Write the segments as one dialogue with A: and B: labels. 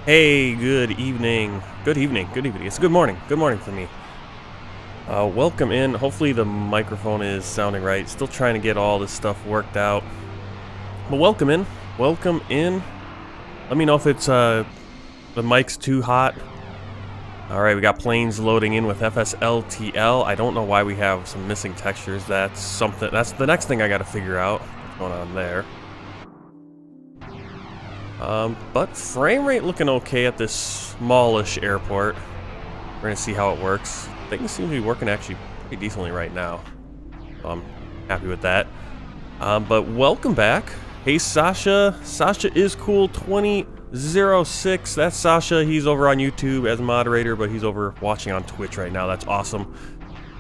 A: Hey, good evening. Good evening. Good evening. It's good morning. Good morning for me. Welcome in. Hopefully the microphone is sounding right. Still trying to get all this stuff worked out. But welcome in. Welcome in. Let me know if it's the mic's too hot. Alright, we got planes loading in with FSLTL. I don't know why we have some missing textures. That's the next thing I gotta figure out. What's going on there? But frame rate looking okay at this smallish airport. We're gonna see how it works. Things seem to be working actually pretty decently right now. So I'm happy with that. But welcome back. Hey Sasha. Sasha is cool 2006. That's Sasha. He's over on YouTube as a moderator, but he's over watching on Twitch right now. That's awesome.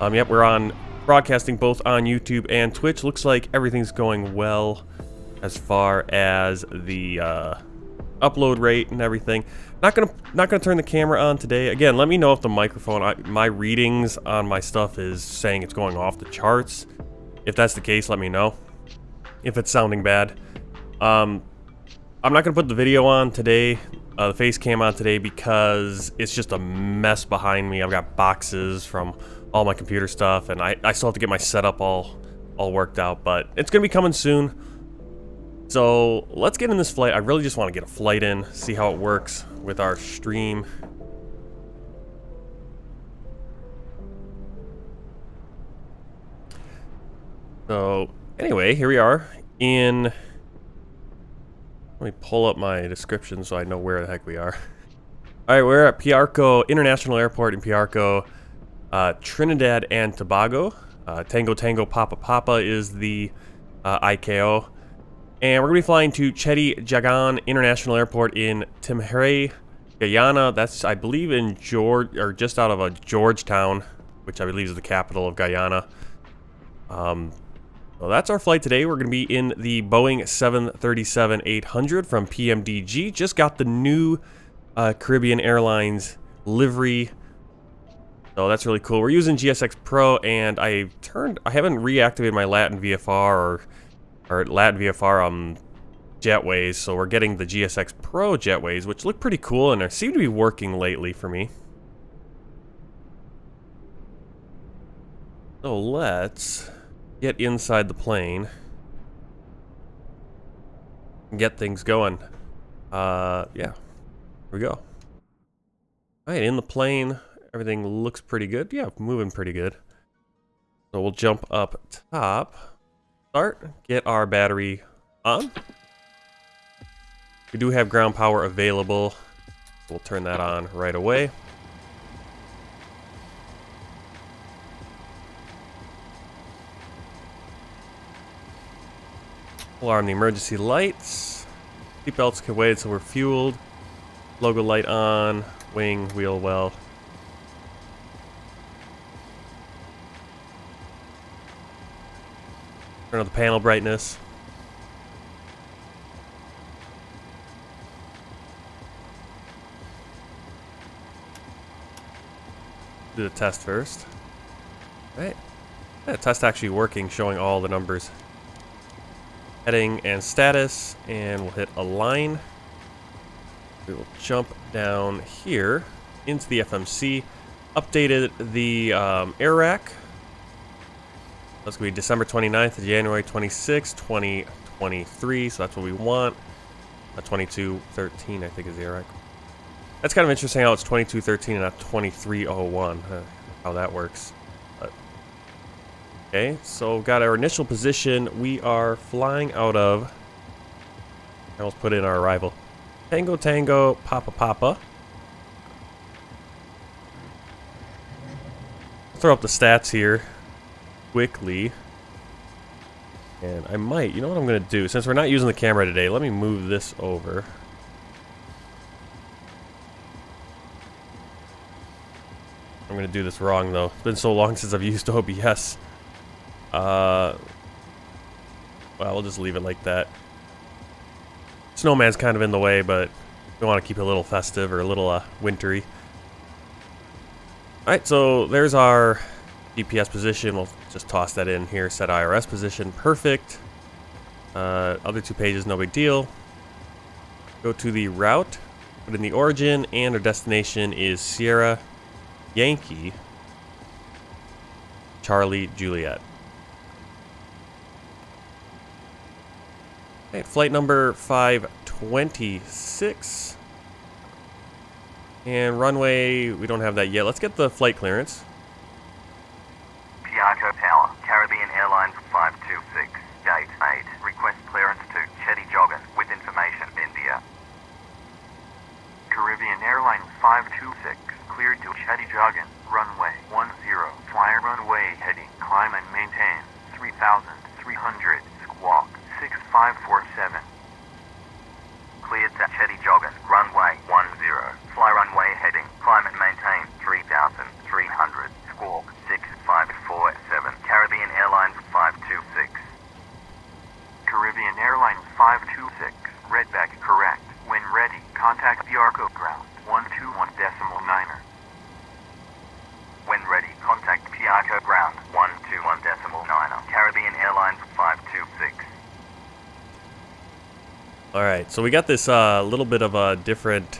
A: Yep, we're on broadcasting both on YouTube and Twitch. Looks like everything's going well as far as the upload rate and everything. Not gonna turn the camera on today. Again, let me know if the microphone, my readings on my stuff is saying it's going off the charts. If that's the case, let me know. If it's sounding bad, I'm not gonna put the video on today, the face cam on today, because it's just a mess behind me. I've got boxes from all my computer stuff, and I still have to get my setup all worked out. But it's gonna be coming soon. So let's get in this flight. I really just want to get a flight in, see how it works with our stream. So anyway, here we are in, let me pull up my description so I know where the heck we are. All right, we're at Piarco International Airport in Piarco, Trinidad and Tobago. Tango Tango Papa Papa is the ICAO. And we're going to be flying to Cheddi Jagan International Airport in Timehri, Guyana. That's, I believe, in just out of Georgetown, which I believe is the capital of Guyana. So that's our flight today. We're going to be in the Boeing 737-800 from PMDG. Just got the new Caribbean Airlines livery. So that's really cool. We're using GSX Pro, and I haven't reactivated my Latin VFR or Latin VFR jetways, so we're getting the GSX Pro jetways, which look pretty cool and seem to be working lately for me. So let's get inside the plane and get things going. Yeah, here we go. All right, in the plane, everything looks pretty good. Yeah, moving pretty good. So we'll jump up top. Get our battery on. We do have ground power available. We'll turn that on right away. We'll arm the emergency lights. Seatbelts can wait until we're fueled. Logo light on. Wing, wheel well. Turn on the panel brightness. Do the test first. Right. Yeah, test actually working, showing all the numbers. Heading and status, and we'll hit align. We will jump down here into the FMC. Updated the air rack. That's going to be December 29th to January 26th, 2023. So that's what we want. 2213, I think, is the air rack. That's kind of interesting how it's 2213 and not 2301. How that works. But, okay, so got our initial position. We are flying out of, I almost put in our arrival, Tango Tango Papa Papa. Throw up the stats here quickly, and I might, you know what I'm gonna do, since we're not using the camera today, let me move this over. I'm gonna do this wrong though. It's been so long since I've used OBS. Well, we'll just leave it like that. Snowman's kind of in the way, but we want to keep it a little festive or a little wintry. Alright, so there's our GPS position. We'll just toss that in here. Set IRS position. Perfect. Other two pages, no big deal. Go to the route. Put in the origin, and our destination is Sierra Yankee Charlie Juliet. Okay, flight number 526. And runway, we don't have that yet. Let's get the flight clearance.
B: Piarco Tower, Caribbean Airlines 526, Gate 8. Request clearance to Cheddi, Jagan with information, India. Caribbean Airlines 526, cleared to Cheddi, Jagan, runway 10, flyer runway heading, climb and maintain, 3,300, squawk, 6547. Cleared to Cheddi, Jagan, runway 10, fly runway heading, climb and maintain, 3,300, squawk, 6547. Caribbean Airlines 526. Caribbean Airlines 526, readback correct. When ready, contact Piarco ground, 121.9er. When ready, contact Piarco ground, 121.9er. Caribbean Airlines 526.
A: Alright, so we got this little bit of a different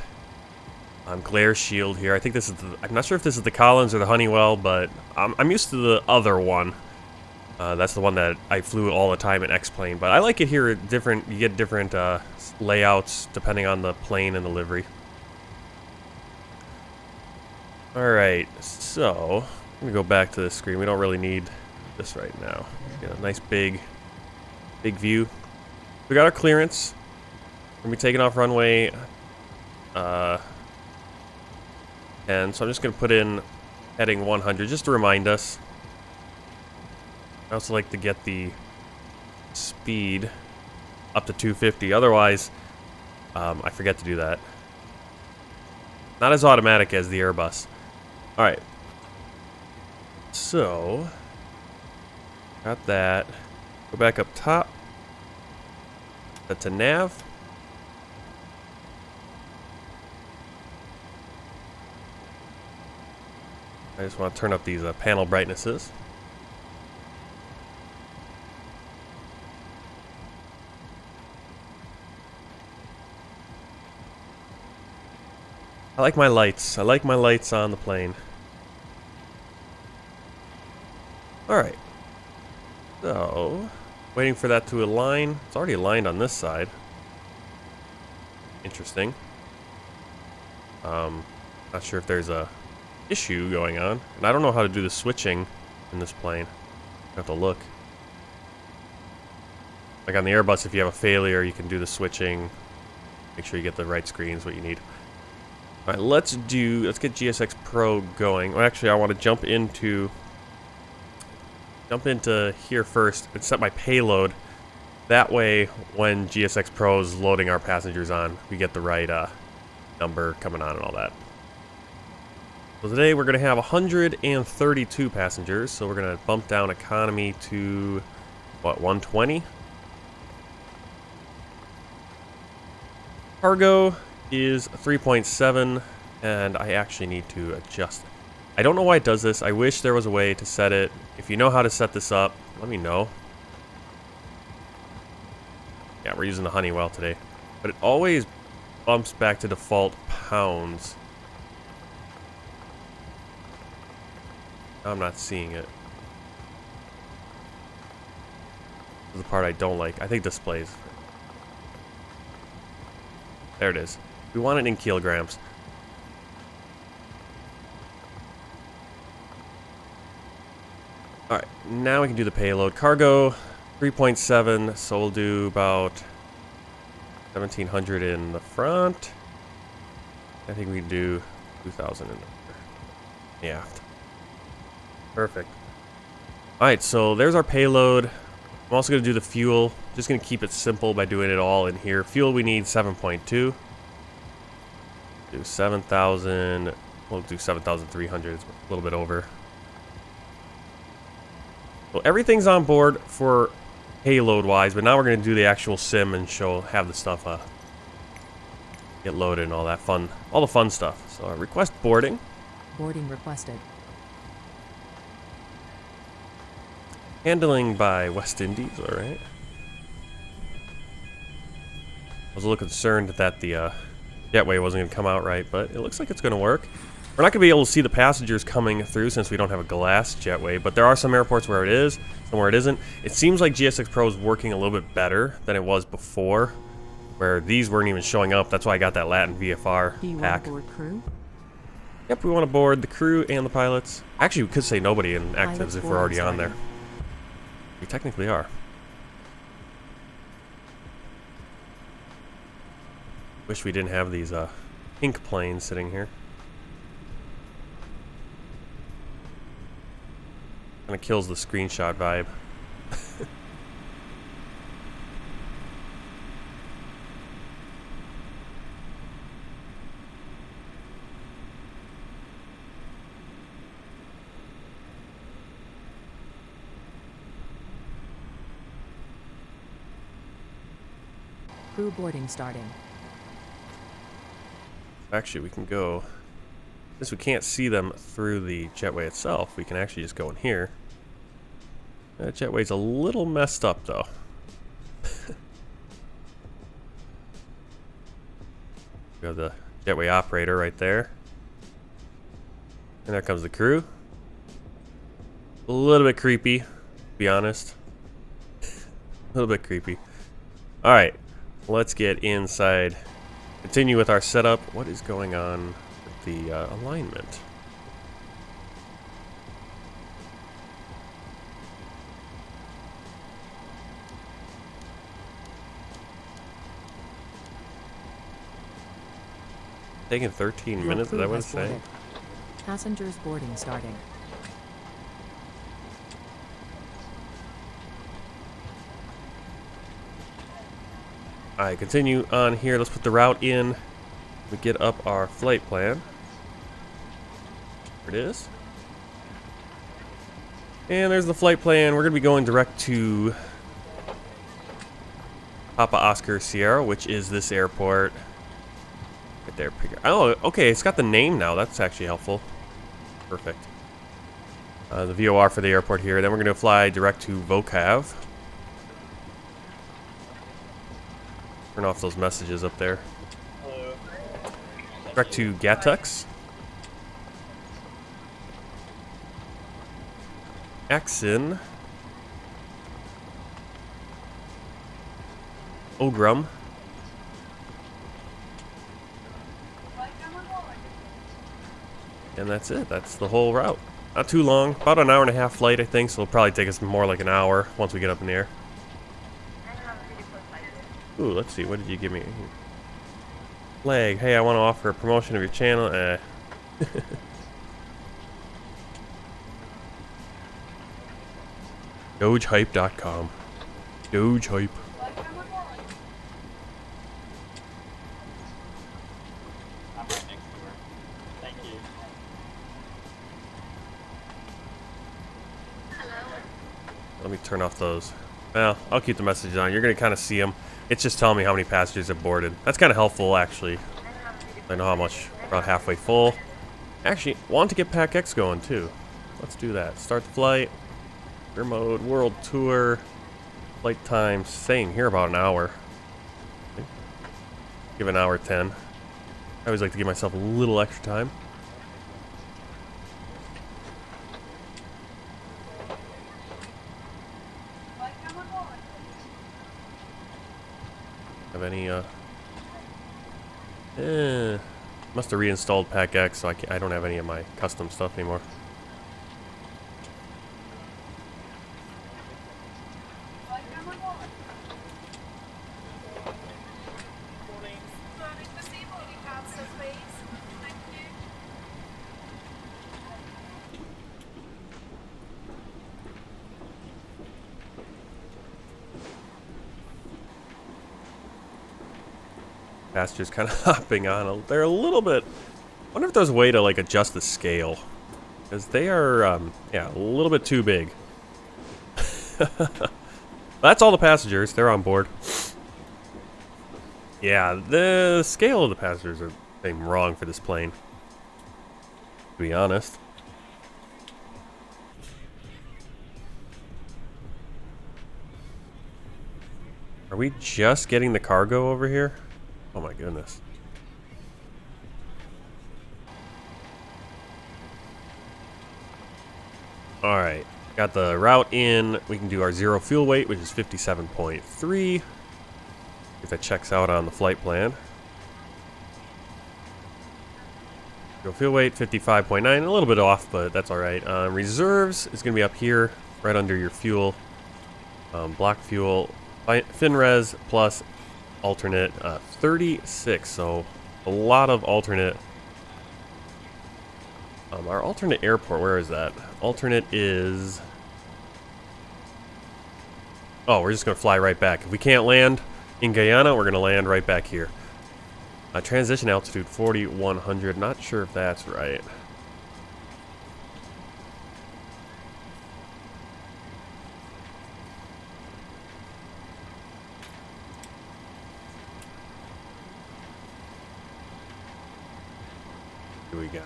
A: glare shield here. I think this is the, I'm not sure if this is the Collins or the Honeywell, but I'm used to the other one. That's the one that I flew all the time in X-Plane, but I like it here. Different, you get different layouts depending on the plane and the livery. Alright, so I'm gonna go back to the screen. We don't really need this right now. Get a nice big view. We got our clearance. We're gonna be taking off runway 10, so I'm just gonna put in heading 100 just to remind us. I also like to get the speed up to 250, otherwise I forget to do that. Not as automatic as the Airbus. Alright, so got that. Go back up top. Set to nav. I just want to turn up these panel brightnesses. I like my lights. I like my lights on the plane. Alright. So, waiting for that to align. It's already aligned on this side. Interesting. Not sure if there's a issue going on. And I don't know how to do the switching in this plane. I have to look. Like on the Airbus, if you have a failure, you can do the switching. Make sure you get the right screens, what you need. Alright, let's get GSX Pro going. Well, actually, I want to jump into here first and set my payload. That way, when GSX Pro is loading our passengers on, we get the right number coming on and all that. So today we're going to have 132 passengers, so we're going to bump down economy to, what, 120? Cargo is 3.7, and I actually need to adjust it. I don't know why it does this. I wish there was a way to set it. If you know how to set this up, let me know. Yeah, we're using the Honeywell today. But it always bumps back to default pounds. I'm not seeing it. This is the part I don't like. I think displays. There it is. We want it in kilograms. Alright, now we can do the payload. Cargo, 3.7, so we'll do about 1,700 in the front. I think we can do 2,000 in the rear. Yeah. Perfect. Alright, so there's our payload. I'm also going to do the fuel. Just going to keep it simple by doing it all in here. Fuel, we need 7.2. Do 7,000. We'll do 7,300. It's a little bit over. So everything's on board for payload-wise, but now we're going to do the actual sim and have the stuff get loaded and all that fun, all the fun stuff. So request boarding.
C: Boarding requested.
A: Handling by West Indies, all right. I was a little concerned that the jetway wasn't going to come out right, but it looks like it's going to work. We're not going to be able to see the passengers coming through since we don't have a glass jetway, but there are some airports where it is, some where it isn't. It seems like GS6 Pro is working a little bit better than it was before, where these weren't even showing up. That's why I got that Latin VFR
C: Do you
A: pack.
C: want to board crew?
A: Yep, we want to board the crew and the pilots. Actually, we could say nobody in actives if we're already on there. We technically are. Wish we didn't have these pink planes sitting here. Kind of kills the screenshot vibe.
C: Crew boarding starting.
A: Actually, we can go... Since we can't see them through the jetway itself, we can actually just go in here. That jetway's a little messed up, though. We have the jetway operator right there. And there comes the crew. A little bit creepy, to be honest. A little bit creepy. Alright, let's get inside. Continue with our setup. What is going on with the alignment? Taking 13
C: Your
A: minutes, is
C: crew
A: that what
C: has
A: it's saying?
C: boarded. Passengers boarding starting.
A: Alright, continue on here. Let's put the route in. We get up our flight plan. There it is. And there's the flight plan. We're going to be going direct to Papa Oscar Sierra, which is this airport. Right there. Oh, okay. It's got the name now. That's actually helpful. Perfect. The VOR for the airport here. Then we're going to fly direct to Vocab. Turn off those messages up there.
D: Hello.
A: Direct to Gatux. Axon. Ogrum. And that's it. That's the whole route. Not too long. About an hour and a half flight, I think. So it'll probably take us more like an hour once we get up in the air. Ooh, let's see. What did you give me? Flag. Hey, I want to offer a promotion of your channel. DogeHype.com. Doge Hype.
D: I'm right next to her. Thank you.
A: Let me turn off those. Well, I'll keep the messages on. You're going to kind of see them. It's just telling me how many passengers have boarded. That's kind of helpful, actually. I know how much. About halfway full. Actually, want to get Pack X going, too. Let's do that. Start the flight. Air mode, world tour. Flight time, saying here about an hour. Give an hour 10. I always like to give myself a little extra time. Have any, must have reinstalled Pack X, so I don't have any of my custom stuff anymore. Passengers kind of hopping on. They're a little bit... I wonder if there's a way to like adjust the scale. Because they are, yeah, a little bit too big. That's all the passengers. They're on board. Yeah, the scale of the passengers are wrong for this plane. To be honest. Are we just getting the cargo over here? Oh my goodness. Alright, got the route in. We can do our zero fuel weight, which is 57.3. If that checks out on the flight plan. Zero fuel weight, 55.9. A little bit off, but that's alright. Reserves is going to be up here, right under your fuel. Block fuel, FinRes plus alternate 36. So a lot of alternate. Our alternate airport, where is that? Alternate is... Oh, we're just going to fly right back. If we can't land in Guyana, we're going to land right back here. Transition altitude 4,100. Not sure if that's right. What do we got?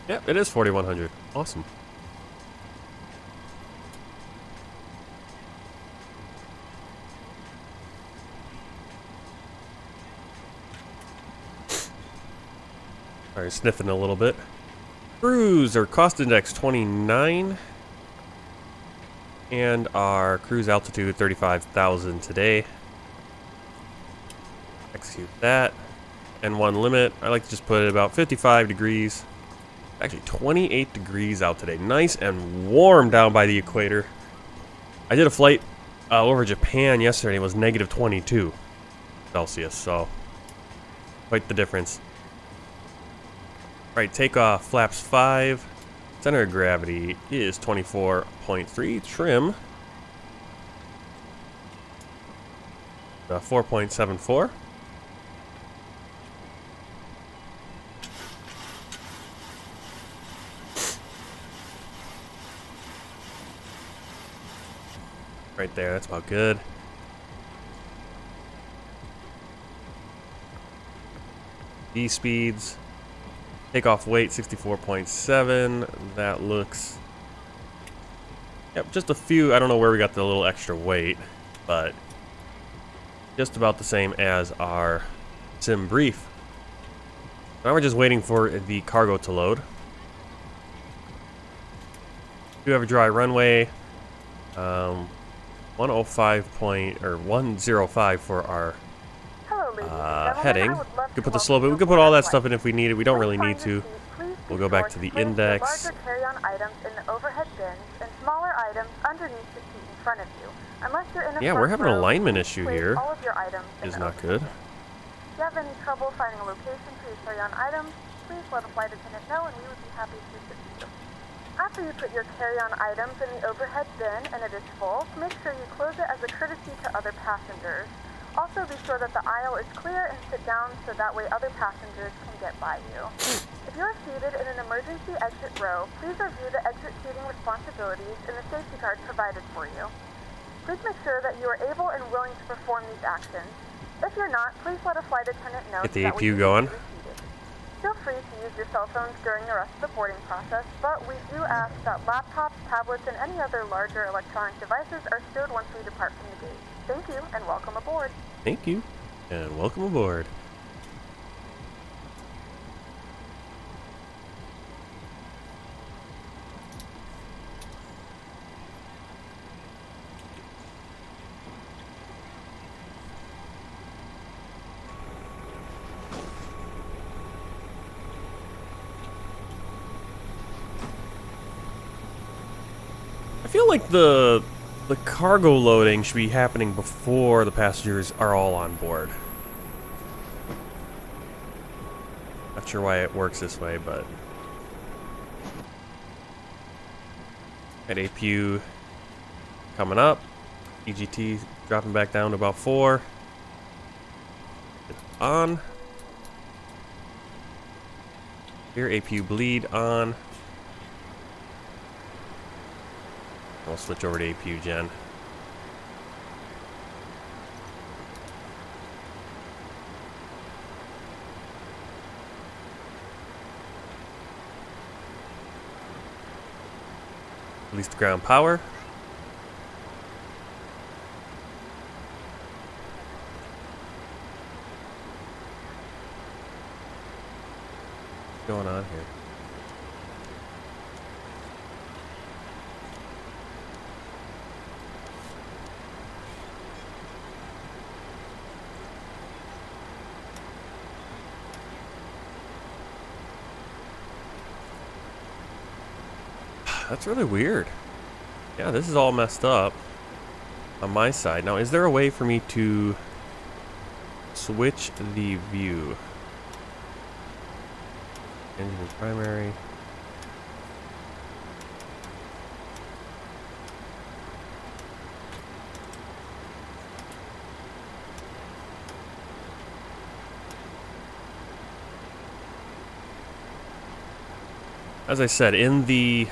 A: Yep, it is 4,100. Awesome. Alright, sniffing a little bit. Cruise, or cost index 29. And our cruise altitude 35,000 today. Execute that. And one limit, I like to just put it about 55 degrees. Actually 28 degrees out today. Nice and warm down by the equator. I did a flight over Japan yesterday. It was negative 22 Celsius, so quite the difference. Alright, takeoff, flaps 5. Center of gravity is 24.3. Trim 4.74. Right there, that's about good. D speeds. Takeoff weight 64.7. That looks... Yep, just a few. I don't know where we got the little extra weight, but just about the same as our sim brief. Now we're just waiting for the cargo to load. We do have a dry runway. 105 for our heading. We could put the slow, but we could put all that stuff in if we need it. We don't really need to. We'll go back to the index.
E: Carry-on items in the overhead bins and smaller items underneath the seat in front of you. Unless you're in a
A: Yeah, we're having an alignment issue here.
E: All of your items
A: is not good.
E: If you have any trouble finding a location for your carry-on items, please let a flight attendant know and we would be happy to assist you. After you put your carry-on items in the overhead bin and it is full, make sure you close it as a courtesy to other passengers. Also, be sure that the aisle is clear and sit down so that way other passengers can get by you. If you are seated in an emergency exit row, please review the exit seating responsibilities and the safety card provided for you. Please make sure that you are able and willing to perform these actions. If you're not, please let a flight attendant know.
A: Get the APU going.
E: Feel free to use your cell phones during the rest of the boarding process, but we do ask that laptops, tablets, and any other larger electronic devices are stowed once we depart from the gate. Thank you, and welcome aboard.
A: Thank you, and welcome aboard. I feel like the cargo loading should be happening before the passengers are all on board. Not sure why it works this way, but at APU coming up, EGT dropping back down to about 4. It's on. Here, APU bleed on. We'll switch over to APU gen. Release the ground power. What's going on here? That's really weird. Yeah, this is all messed up on my side. Now, is there a way for me to switch the view? Engine primary. As I said, in the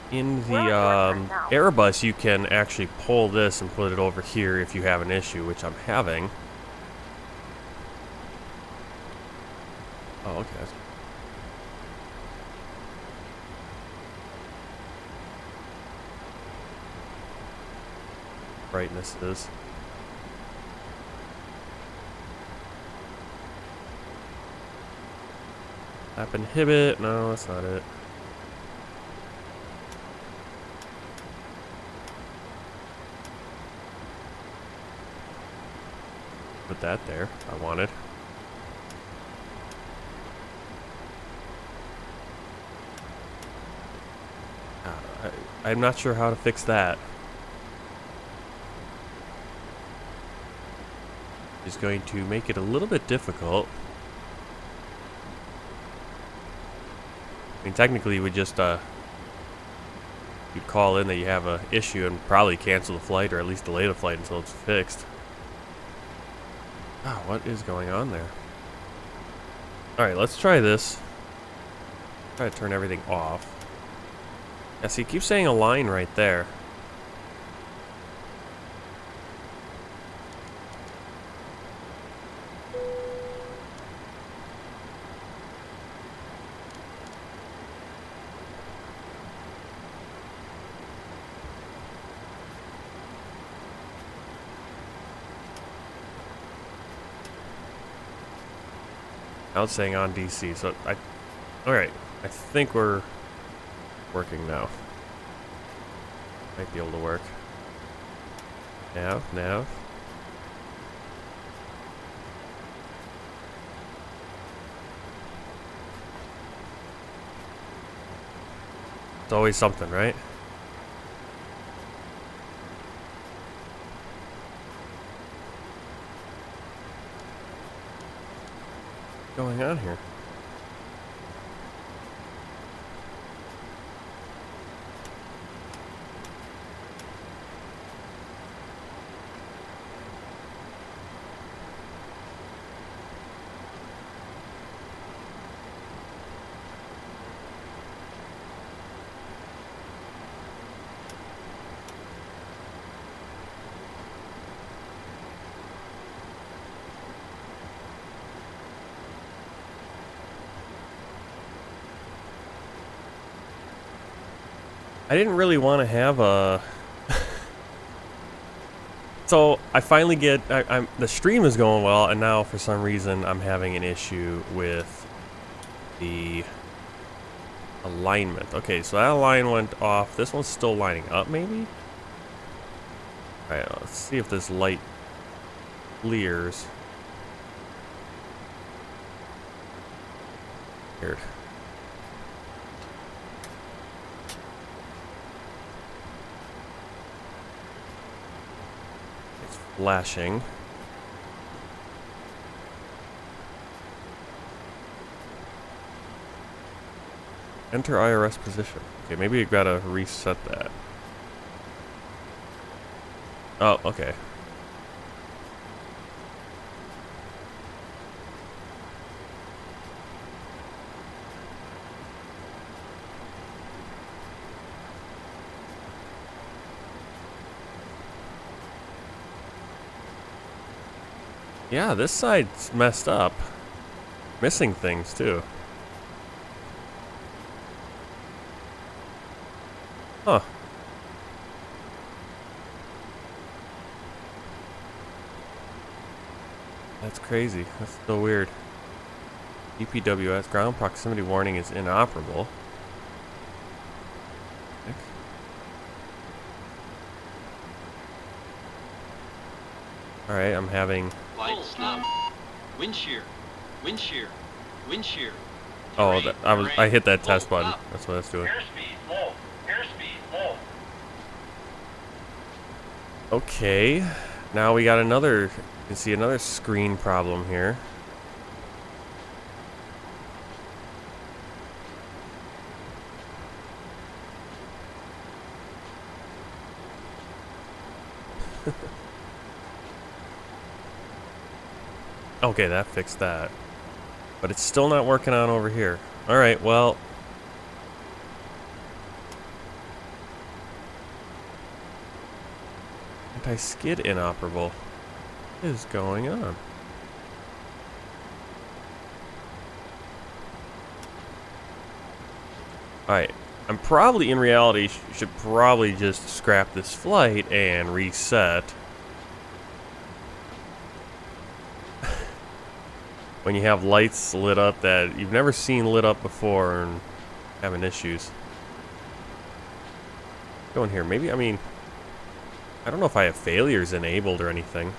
A: Airbus, you can actually pull this and put it over here if you have an issue, which I'm having. Oh, okay. Brightness is. Tap inhibit. No, that's not it. Put that there. I wanted. I'm not sure how to fix that. It's going to make it a little bit difficult. I mean, technically, you would just you'd call in that you have a issue and probably cancel the flight or at least delay the flight until it's fixed. Ah, what is going on there? All right, let's try this. Try to turn everything off. Yeah, see, it keeps saying align right there. Now it's saying on DC, so alright, I think we're working now. Might be able to work. Nav. It's always something, right? What's going on here? I didn't really want to have a... So, I finally get... the stream is going well, and now for some reason I'm having an issue with the alignment. Okay, so that line went off. This one's still lining up, maybe? Alright, let's see if this light clears. Weird. Flashing. Enter IRS position. Okay, maybe you gotta reset that. Oh, okay. Yeah, this side's messed up. Missing things, too. Huh. That's crazy. That's so weird. EPWS, ground proximity warning is inoperable. Alright, I'm having...
F: Full stop. Wind shear. Wind shear. Wind shear.
A: Oh, I hit that test button. That's what that's doing.
D: Airspeed low. Airspeed low.
A: Okay, now we got another. You can see another screen problem here. Okay, that fixed that. But it's still not working on over here. Alright, well. Anti-skid inoperable. What is going on? Alright, I'm probably, in reality, should probably just scrap this flight and reset. When you have lights lit up that you've never seen lit up before and having issues. Go in here, maybe, I mean, I don't know if I have failures enabled or anything.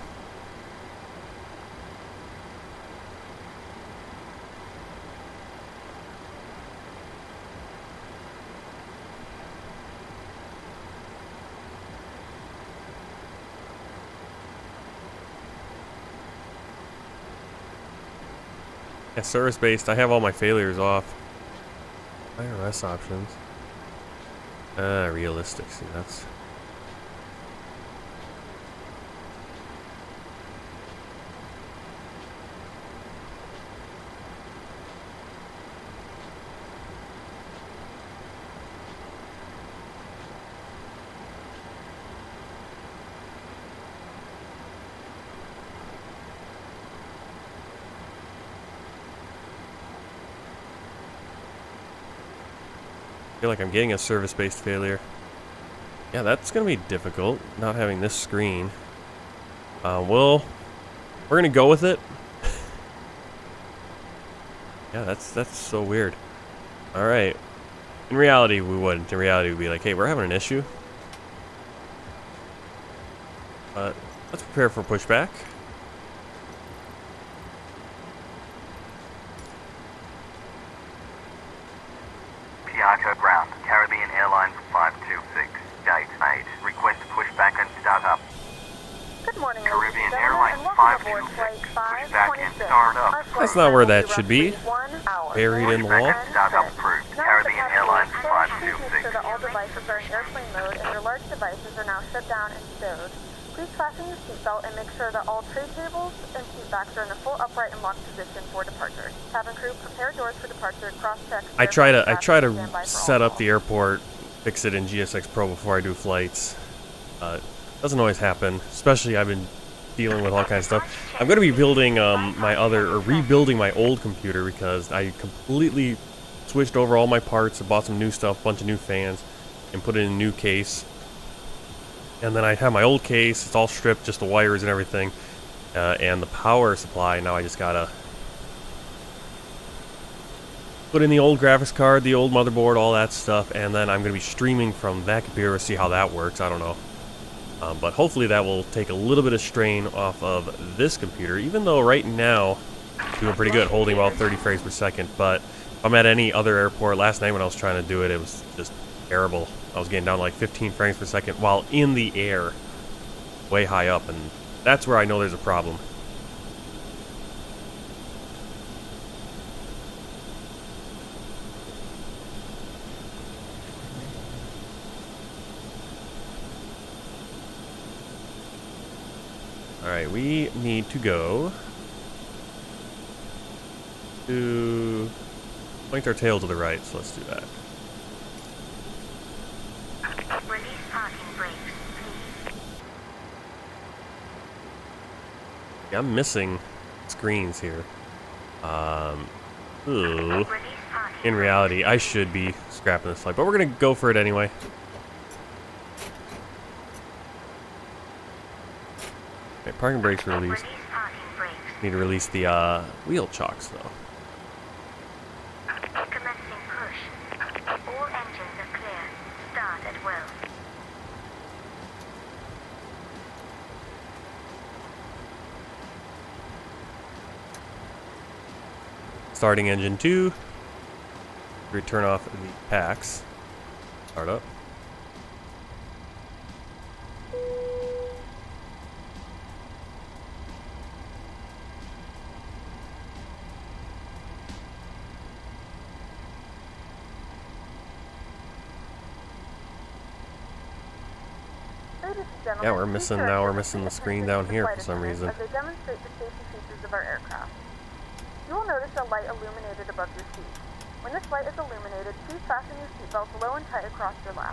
A: Yeah, service-based, I have all my failures off. IRS options. Realistic, see, that's... I feel like I'm getting a service-based failure. Yeah, that's gonna be difficult, not having this screen. We're gonna go with it. Yeah, that's so weird. Alright. In reality, we wouldn't. In reality, we'd be like, hey, we're having an issue. But let's prepare for pushback.
B: Piarco ground, Caribbean Airlines 526, gate 8. Request pushback and start up.
E: Good morning,
B: Caribbean
E: ladies and
B: Airlines
E: gentlemen, and welcome aboard
B: 526,
E: flight
B: pushback and
E: 526.
B: start up.
E: Our flight
A: That's not where that
E: will
A: should be.
E: roughly 1 hour.
A: Buried in the wall.
B: Pushback and start up approved.
E: Now
B: Caribbean
E: that the
B: Airlines
E: passengers are please make sure
B: 526.
E: that all devices are in airplane mode and your large devices are now shut down and stowed. Please fasten your seatbelt and make sure that all tray tables and seat backs are in a full upright and locked position for departure. Cabin crew, prepare doors for departure. Cross-check.
A: I try to set up the airport, fix it in GSX Pro before I do flights. Doesn't always happen, especially I've been dealing with all kinds of stuff. I'm going to be building rebuilding my old computer because I completely switched over all my parts, I bought some new stuff, bunch of new fans, and put it in a new case. And then I have my old case, it's all stripped, just the wires and everything, and the power supply. Now I just gotta put in the old graphics card, the old motherboard, all that stuff, and then I'm going to be streaming from that computer to see how that works. I don't know. But hopefully that will take a little bit of strain off of this computer, even though right now it's doing pretty good, holding about 30 frames per second. But if I'm at any other airport, last night when I was trying to do it, it was just terrible. I was getting down to like 15 frames per second while in the air, way high up, and that's where I know there's a problem. Alright, we need to go to point our tail to the right, so let's do that.
F: Release parking brakes, please.
A: Yeah, I'm missing screens here. Ooh.
F: Release parking
A: In reality, I should be scrapping this flight, but we're gonna go for it anyway. Okay, parking brakes released.
F: Release parking brakes.
A: Need to release the wheel chocks though.
F: Commencing push. All engines are clear. Start at will.
A: Starting engine 2. We turn off the packs. Start up.
E: Ladies and gentlemen,
A: Yeah, we're missing
E: please
A: now. We're
E: direct
A: missing the
E: your
A: screen
E: attention
A: down
E: to
A: here
E: flight
A: for some
E: attendants
A: reason.
E: As they demonstrate the safety features of our aircraft. You will notice a light illuminated above your seat. When this light is illuminated, please fasten your seatbelts low and tight across your lap.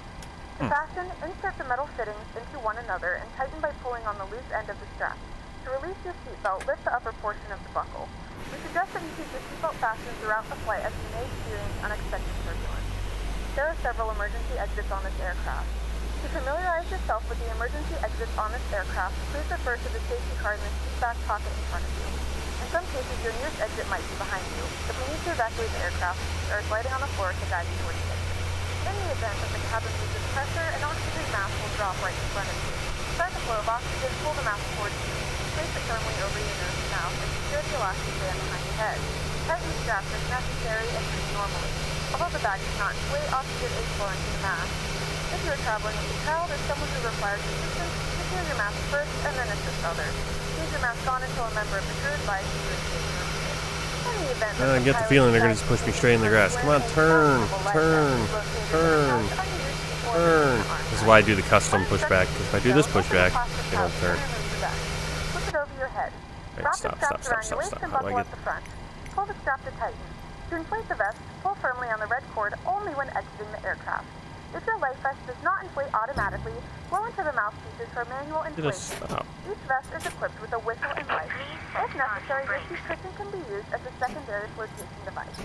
E: To fasten, insert the metal fittings into one another and tighten by pulling on the loose end of the strap. To release your seatbelt, lift the upper portion of the buckle. We suggest that you keep your seatbelt fastened throughout the flight as you may experience unexpected turbulence. There are several emergency exits on this aircraft. To familiarize yourself with the emergency exits on this aircraft, please refer to the safety card in the seat back pocket in front of you. In some cases, your nearest exit might be behind you. If we need to evacuate the aircraft, there is lighting on the floor to guide you towards the exit. In the event that the cabin loses pressure, an oxygen mask will drop right in front of you. To start the flow of oxygen, pull the mask towards you. Place it firmly over your nose and mouth and secure the elastic band behind your head. Tighten the straps as necessary and breathe normally. Although the bag is not inflated, oxygen is flowing to the mask. If you are traveling with a child or someone who requires assistance, secure your mask first and then assist others. Leave your mask on until a member of the crew advises you to escape your seat. In the event that
A: I get the feeling they're gonna just push me straight in the grass. Come on, turn, turn, turn, turn. This is why I do the custom pushback, because if I do this pushback, they don't turn.
E: Flip it over your head.
A: Right,
E: Wrap
A: stop,
E: the straps
A: stop,
E: around
A: stop,
E: your waist
A: stop.
E: and
A: How do I
E: buckle
A: get-
E: at the front. Pull the strap to tighten. To inflate the vest, pull firmly on the red cord only when exiting the aircraft. If your life vest does not inflate automatically, blow into the mouthpieces for manual
A: Just
E: inflation.
A: stop.
E: Each vest is equipped with a whistle and light. If necessary, your seat cushion can be used as a secondary flotation device.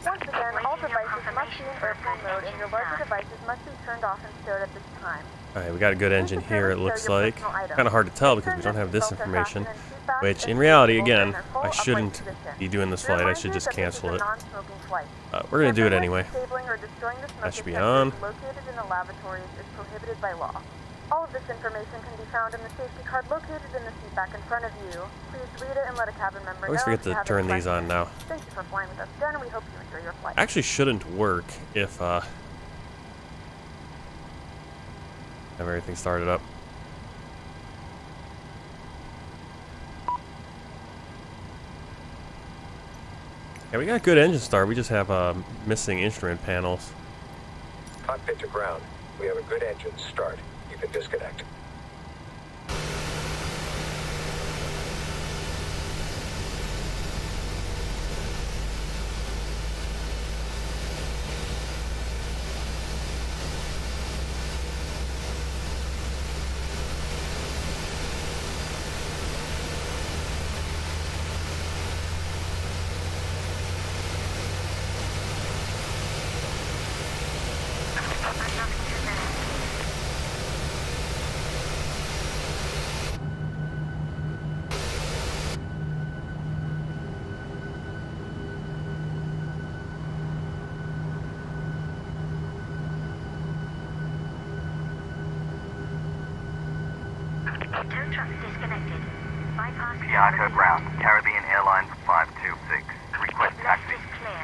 E: Once again, all devices must be in airplane mode and your larger devices must be turned off and stowed at this time.
A: Alright, we got a good engine here, it looks like. Kind of hard to tell because we don't have this information. Which, in reality, again, I shouldn't be doing this flight. I should just cancel it. We're going to do it anyway. That should be on.
E: Located in the lavatories is prohibited by law. All of this information can be found in the safety card located in the seat back in front of you. Please read it and let a cabin member know.
A: I always forget to turn these on now.
E: Thank you for flying with us again, and we hope you enjoy your flight.
A: Actually shouldn't work if have everything started up. Yeah, we got good engine start. We just have missing instrument panels.
G: Cockpit to ground. We have a good engine start. You can disconnect.
F: Tow truck disconnected. Bypass.
B: Piarco ground, Caribbean Airlines 526. Request
F: Left
B: taxi.
F: is clear.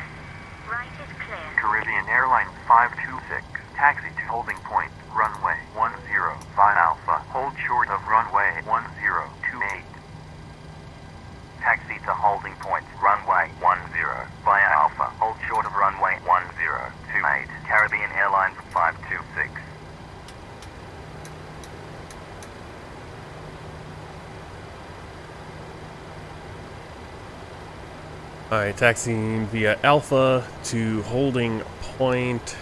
F: Right is clear.
B: Caribbean Airlines 526. Taxi to holding point, runway 10, via Alpha. Hold short of runway 1028. Taxi to holding point, runway 10, via Alpha. Hold short of runway 1028. Caribbean Airlines 526.
A: Alright, taxiing via Alpha to holding point.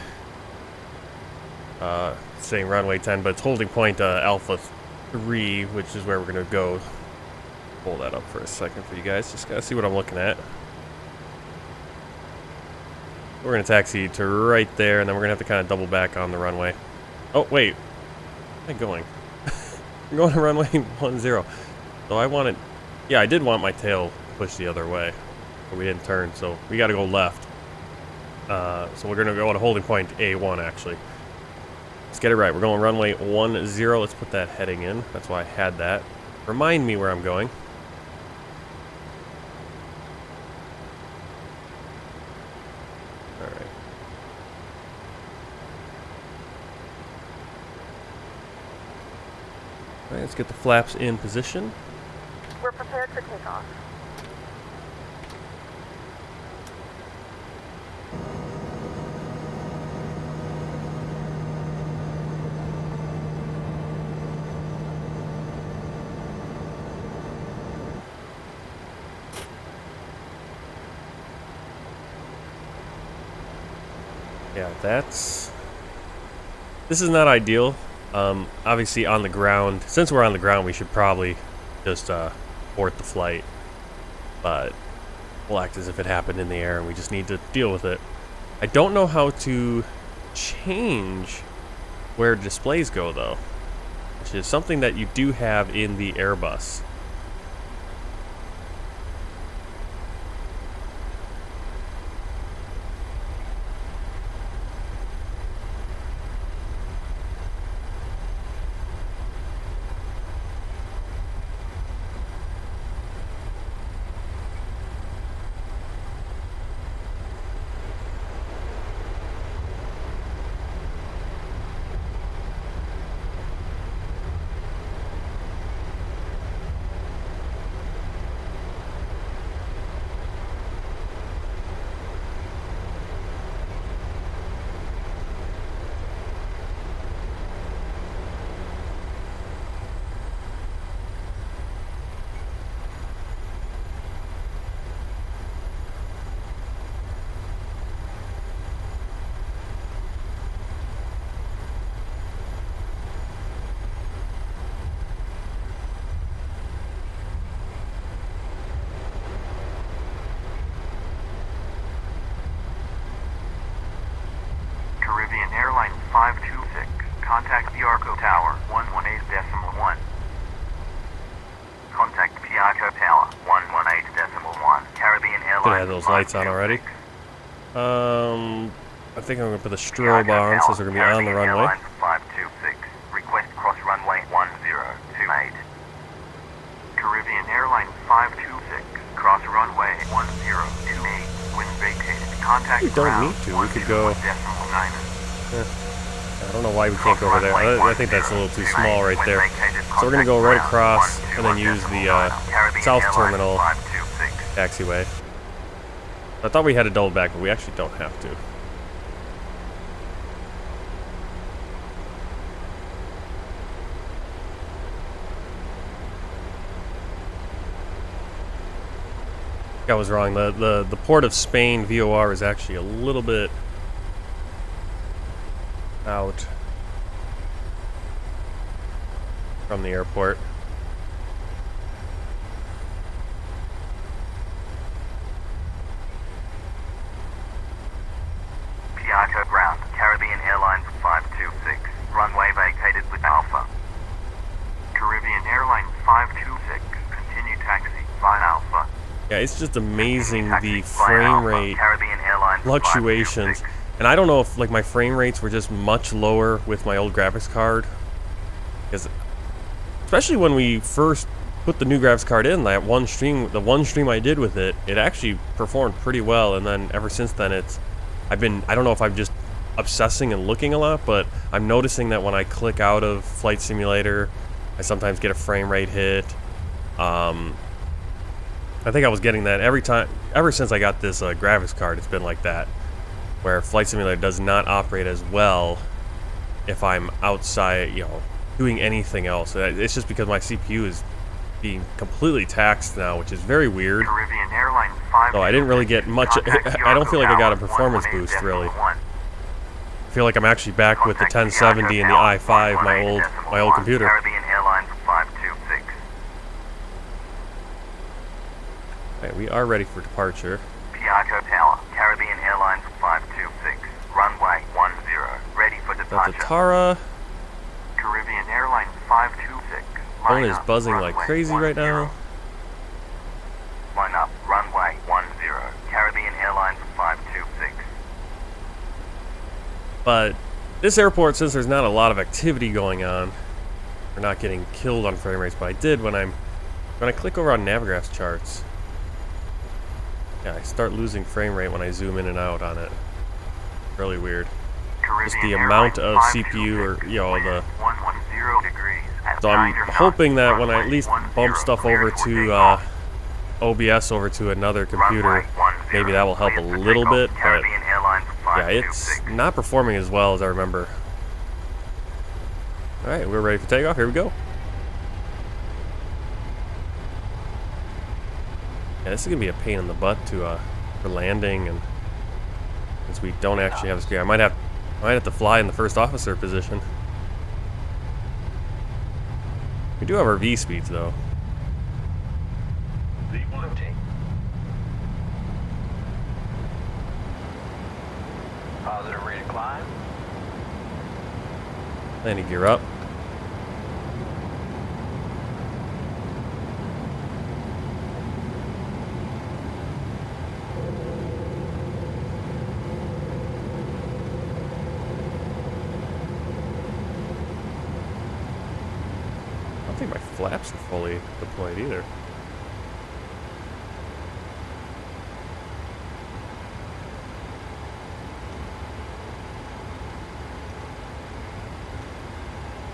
A: Saying runway 10, but it's holding point Alpha 3, which is where we're going to go. Pull that up for a second for you guys. Just gotta see what I'm looking at. We're going to taxi to right there, and then we're going to have to kind of double back on the runway. Oh, wait. Where am I going? I'm going to runway 10. So I wanted... Yeah, I did want my tail pushed the other way. But we didn't turn, so we got to go left. So we're going to go to holding point A1, actually. Let's get it right. We're going runway 10. Let's put that heading in. That's why I had that. Remind me where I'm going. Alright. Alright, let's get the flaps in position.
E: We're prepared for takeoff.
A: Yeah, this is not ideal. Obviously on the ground, since we're on the ground, we should probably just abort the flight. But we'll act as if it happened in the air and we just need to deal with it. I don't know how to change where displays go though, which is something that you do have in the Airbus.
B: Caribbean Airlines 526. Contact Piarco Tower 118.1. Contact Piarco Tower 118.1. Caribbean Airlines.
A: Could have those lights on already. I think I'm gonna put the strobe on since we're gonna be on the runway.
B: Airlines 526. Request cross runway 1028. Caribbean Airlines 526. Cross runway 1028. When vacated, contact
A: We don't
B: ground
A: need to. We could go.
B: 101.9.
A: I don't know why we can't go over there. I think that's a little too small right there. So we're gonna go right across and then use the South Terminal taxiway. I thought we had to double back, but we actually don't have to. I was wrong. The Port of Spain VOR is actually a little bit out from the airport.
B: Piarco ground, Caribbean Airlines 526. Runway vacated with Alpha. Caribbean Airlines 526. Continue taxi, flight Alpha.
A: Yeah, it's just amazing the frame rate fluctuations. And I don't know if like my frame rates were just much lower with my old graphics card. Because especially when we first put the new graphics card in, that one stream, the one stream I did with it, it actually performed pretty well. And then ever since then, I don't know if I'm just obsessing and looking a lot, but I'm noticing that when I click out of Flight Simulator, I sometimes get a frame rate hit. I think I was getting that ever since I got this graphics card. It's been like that, where Flight Simulator does not operate as well if I'm outside, doing anything else. It's just because my CPU is being completely taxed now, which is very weird.
B: Caribbean Airlines 526.
A: So I didn't really get much. I don't feel like I got a performance boost really. I feel like I'm actually back with the 1070 and the i5, my old computer.
B: Caribbean Airlines 526.
A: Okay, we are ready for departure.
B: Piarco Tower, Caribbean Airlines 526. Runway 10. Ready for departure.
A: Delta Tara.
B: Caribbean Airlines 526.
A: Phone is buzzing like crazy right now.
B: Line up, runway 10. Caribbean Airlines 526.
A: But this airport, since there's not a lot of activity going on, we're not getting killed on frame rates, but I did when I click over on Navigraph's charts. Yeah, I start losing frame rate when I zoom in and out on it. Really weird. Just the amount of CPU or, the
B: 110 degrees.
A: So I'm hoping that when I at least bump stuff over to OBS over to another computer, maybe that will help a little bit, but yeah, it's not performing as well as I remember. Alright, we're ready for takeoff. Here we go. Yeah, this is gonna be a pain in the butt to for landing, and since we don't actually have a screen, I might have to fly in the first officer position. We do have our V speeds though.
G: Positive rate of climb.
A: Landing gear up. I don't think my flaps are fully deployed either.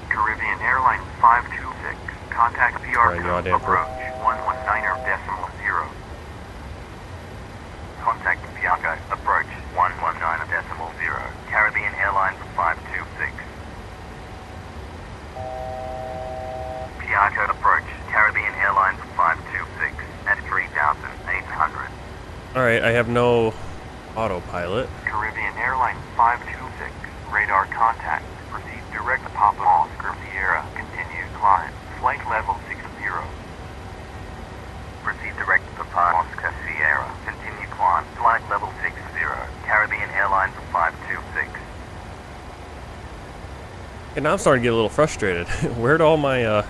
B: Caribbean Airlines 526, contact
A: Alright,
B: Piarco,
A: goddamn
B: approach 119.0. Contact Piarco, approach 119.0. Caribbean Airlines 526. Piarco approach, Caribbean Airlines 526 at 3,800.
A: Alright, I have no autopilot.
B: Caribbean Airlines 526, radar contact. Proceed direct to Papa Oscar Sierra. Continue climb. Flight level 60. Proceed direct to Papa Oscar Sierra. Continue climb. Flight level 60. Caribbean Airlines 526.
A: And now I'm starting to get a little frustrated. Where'd all my I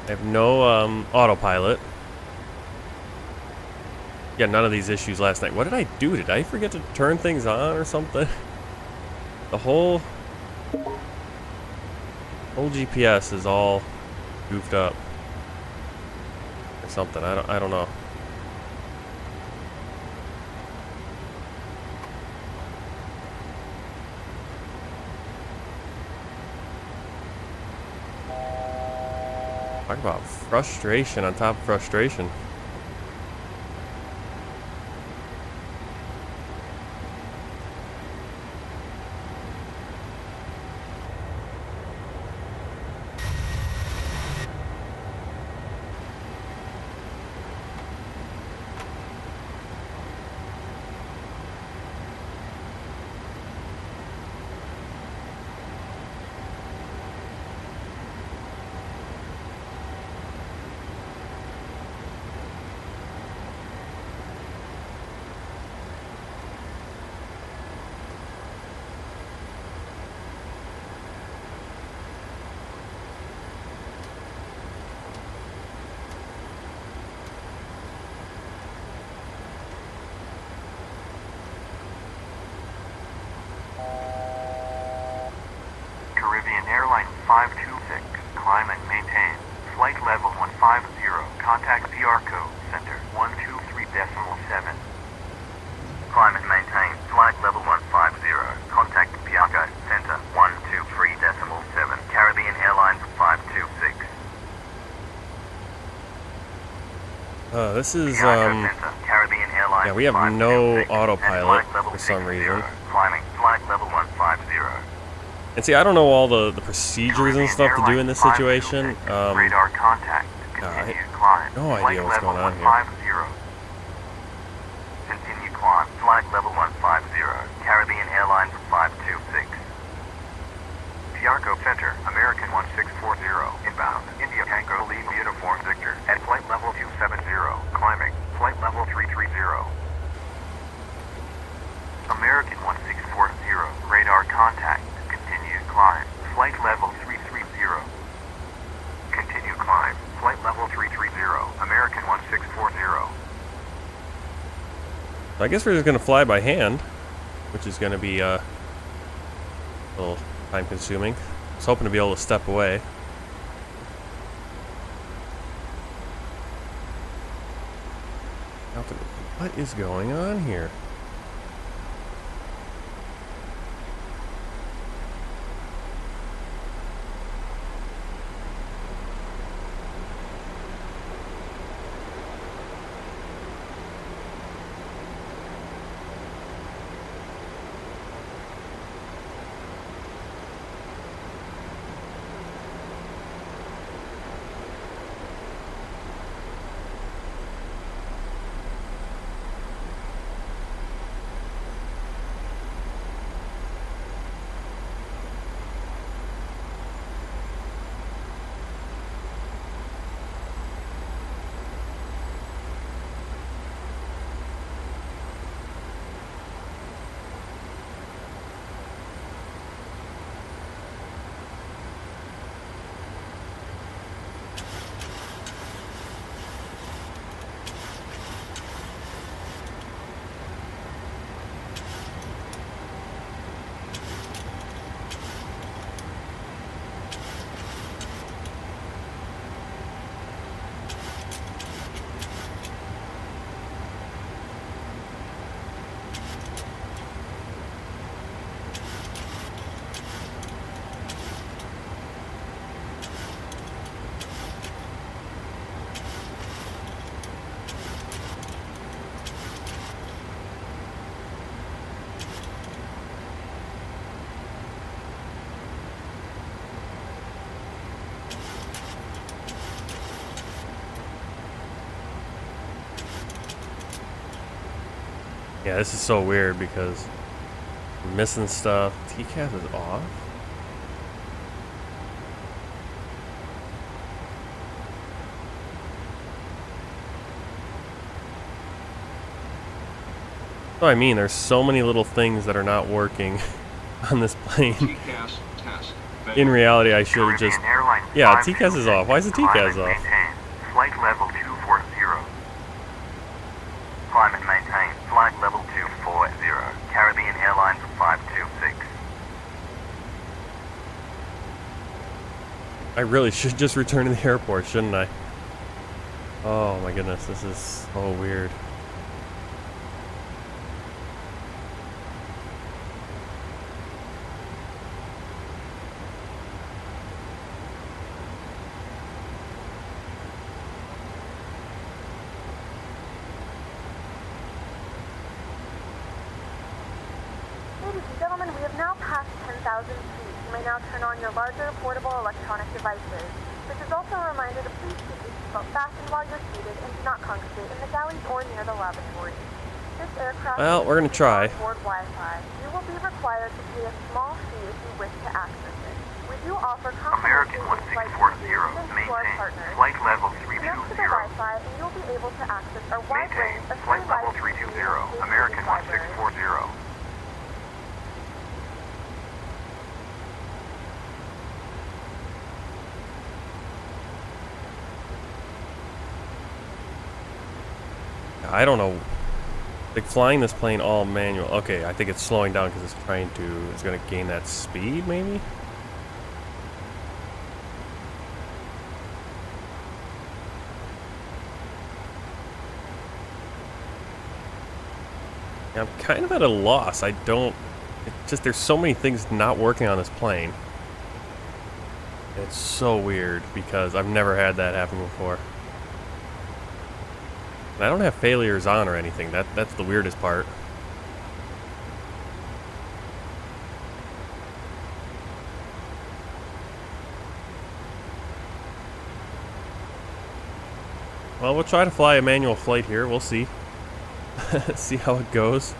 A: have no autopilot. Yeah, none of these issues last night. What did I do? Did I forget to turn things on or something? The whole GPS is all goofed up or something. I don't know. Talk about frustration on top of frustration.
B: Caribbean Airlines 526, climb and maintain. Flight level 150, contact Piarco, center 123.7. Climb and maintain. Flight level 150, contact Piarco, center 123.7. Caribbean Airlines 526.
A: This is
B: Piarco center, Caribbean Airlines.
A: yeah, we have no
B: 526,
A: autopilot
B: flight level
A: for some
B: 60,
A: reason.
B: Climbing. Flight level 150.
A: And see, I don't know all the procedures and stuff to do in this situation.
B: Radar contact. Continue climb.
A: No idea what's going on here.
B: 150. Continue climb. Flight level 150. Caribbean Airlines 526. Piarco Center, American 1640. Inbound. India Tango Lead Uniform Victor. At flight level 270. Climbing. Flight level 330. American 1640. Radar contact. Continue climb. Flight level 330. Continue climb. Flight level 330. American 1640.
A: I guess we're just gonna fly by hand, which is gonna be a little time consuming. I was hoping to be able to step away. What is going on here? Yeah, this is so weird because we're missing stuff. TCAS is off. So I mean, there's so many little things that are not working on this plane.
G: TCAS test.
A: In reality, I should have just...
B: Caribbean Airlines
A: Yeah,
B: 526,
A: TCAS is off. Why is the
B: climb
A: TCAS
B: and
A: off?
B: maintain. Flight level 240. Climb and maintain. Flight level 240. Caribbean Airlines 526.
A: I really should just return to the airport, shouldn't I? Oh my goodness, this is so weird.
E: Ladies and gentlemen, we have now passed 10,000 feet. You may now turn on your larger portable electronic devices. This is also a reminder to please keep your seatbelt fastened while you're seated and do not congregate in the galleys or near the lavatory. This aircraft
A: Well, we're gonna try.
E: Board Wi-Fi. You will be required to pay a small fee if you wish to access it. We do offer
B: American
E: complimentary flight
B: 1640.
E: to our
B: Maintain.
E: partners.
B: Flight level
E: Connect to the
B: 320.
E: Wi-Fi and you'll be able to access a wide
B: Maintain.
E: range of
B: Flight
E: free
B: level
E: live streaming
B: 320.
E: and
B: American
E: libraries.
B: 1640.
A: I don't know. Like flying this plane all manual. Okay, I think it's slowing down because it's trying to. It's going to gain that speed, maybe. Yeah, I'm kind of at a loss. I don't. It just there's so many things not working on this plane. It's so weird because I've never had that happen before. And I don't have failures on or anything. That's the weirdest part. Well, we'll try to fly a manual flight here. We'll see. See how it goes.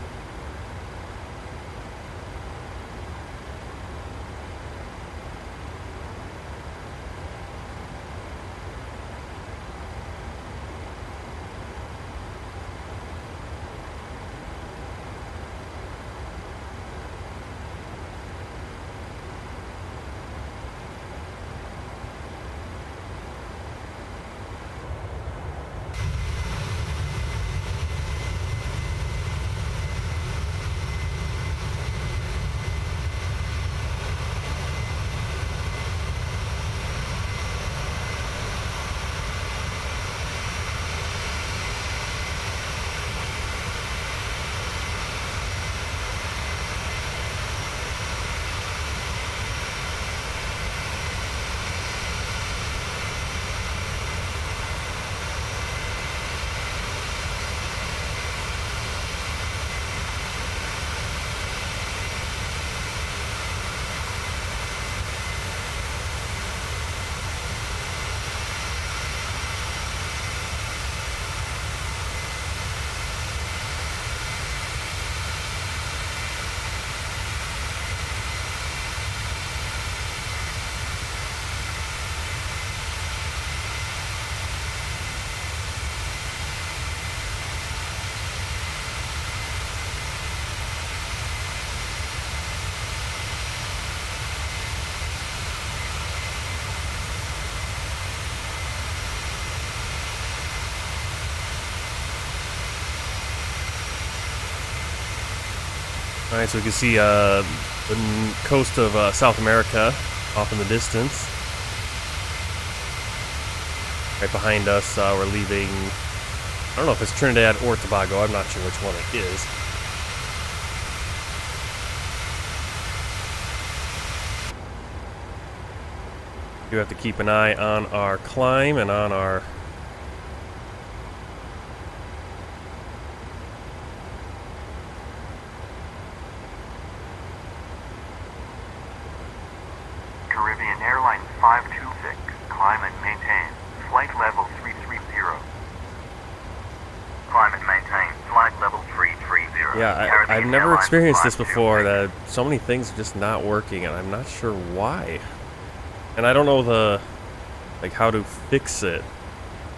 A: Alright, so we can see the coast of South America off in the distance. Right behind us, we're leaving, I don't know if it's Trinidad or Tobago, I'm not sure which one it is. We do have to keep an eye on our climb and on our
B: Caribbean Airlines 526. Climb and maintain. Flight level 330. Climb and maintain. Flight level 330.
A: Yeah, I've never experienced this before, that so many things are just not working, and I'm not sure why. And I don't know how to fix it.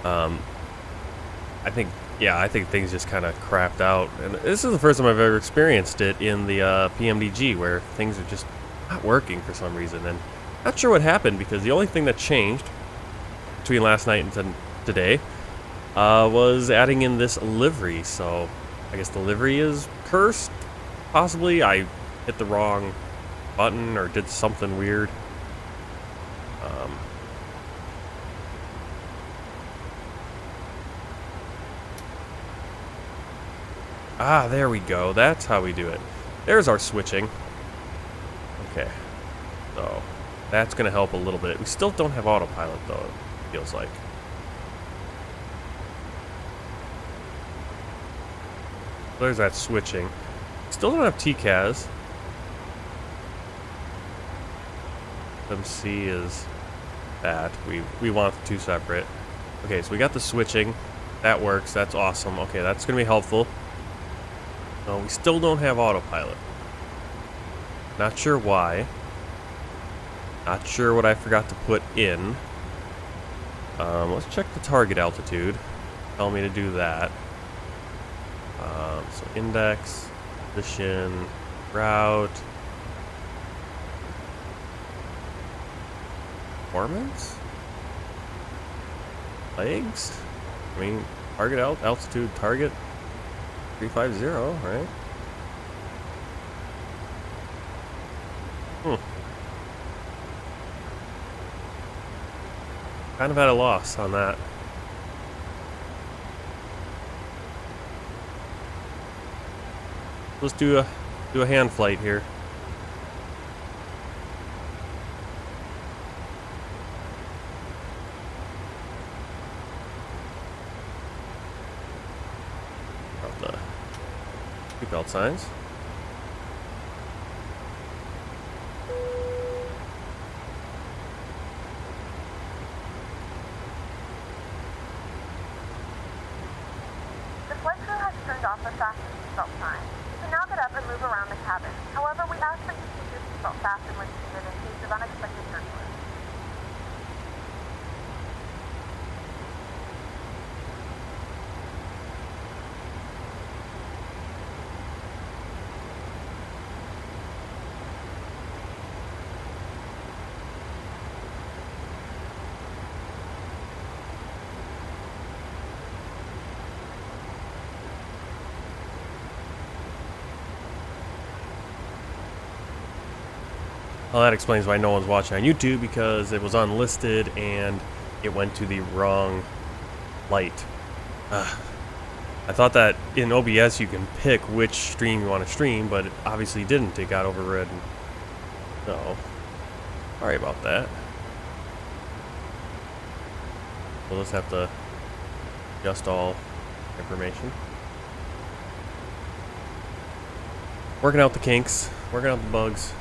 A: I think things just kind of crapped out. And this is the first time I've ever experienced it in the PMDG, where things are just not working for some reason. And not sure what happened, because the only thing that changed between last night and today was adding in this livery. So I guess the livery is cursed. Possibly I hit the wrong button or did something weird. There we go. That's how we do it. There's our switching. Okay. So that's going to help a little bit. We still don't have autopilot, though, it feels like. There's that switching. Still don't have TCAS. MC is that. We want the two separate. Okay, so we got the switching. That works. That's awesome. Okay, that's going to be helpful. No, we still don't have autopilot. Not sure why. Not sure what I forgot to put in. Let's check the target altitude. Tell me to do that. So index, position, route, performance, legs. I mean, target altitude, target 350, right? Kind of at a loss on that. Let's do a hand flight here. Got the seatbelt signs.
E: The flight crew has turned off the fasten seatbelt sign. You can now get up and move around the cabin. However, we ask that you keep your seatbelt fastened when seated in case of unexpected turbulence.
A: Well, that explains why no one's watching on YouTube, because it was unlisted and it went to the wrong light. I thought that in OBS you can pick which stream you want to stream, but it obviously didn't. It got overridden. So, sorry about that. We'll just have to adjust all information. Working out the kinks, working out the bugs.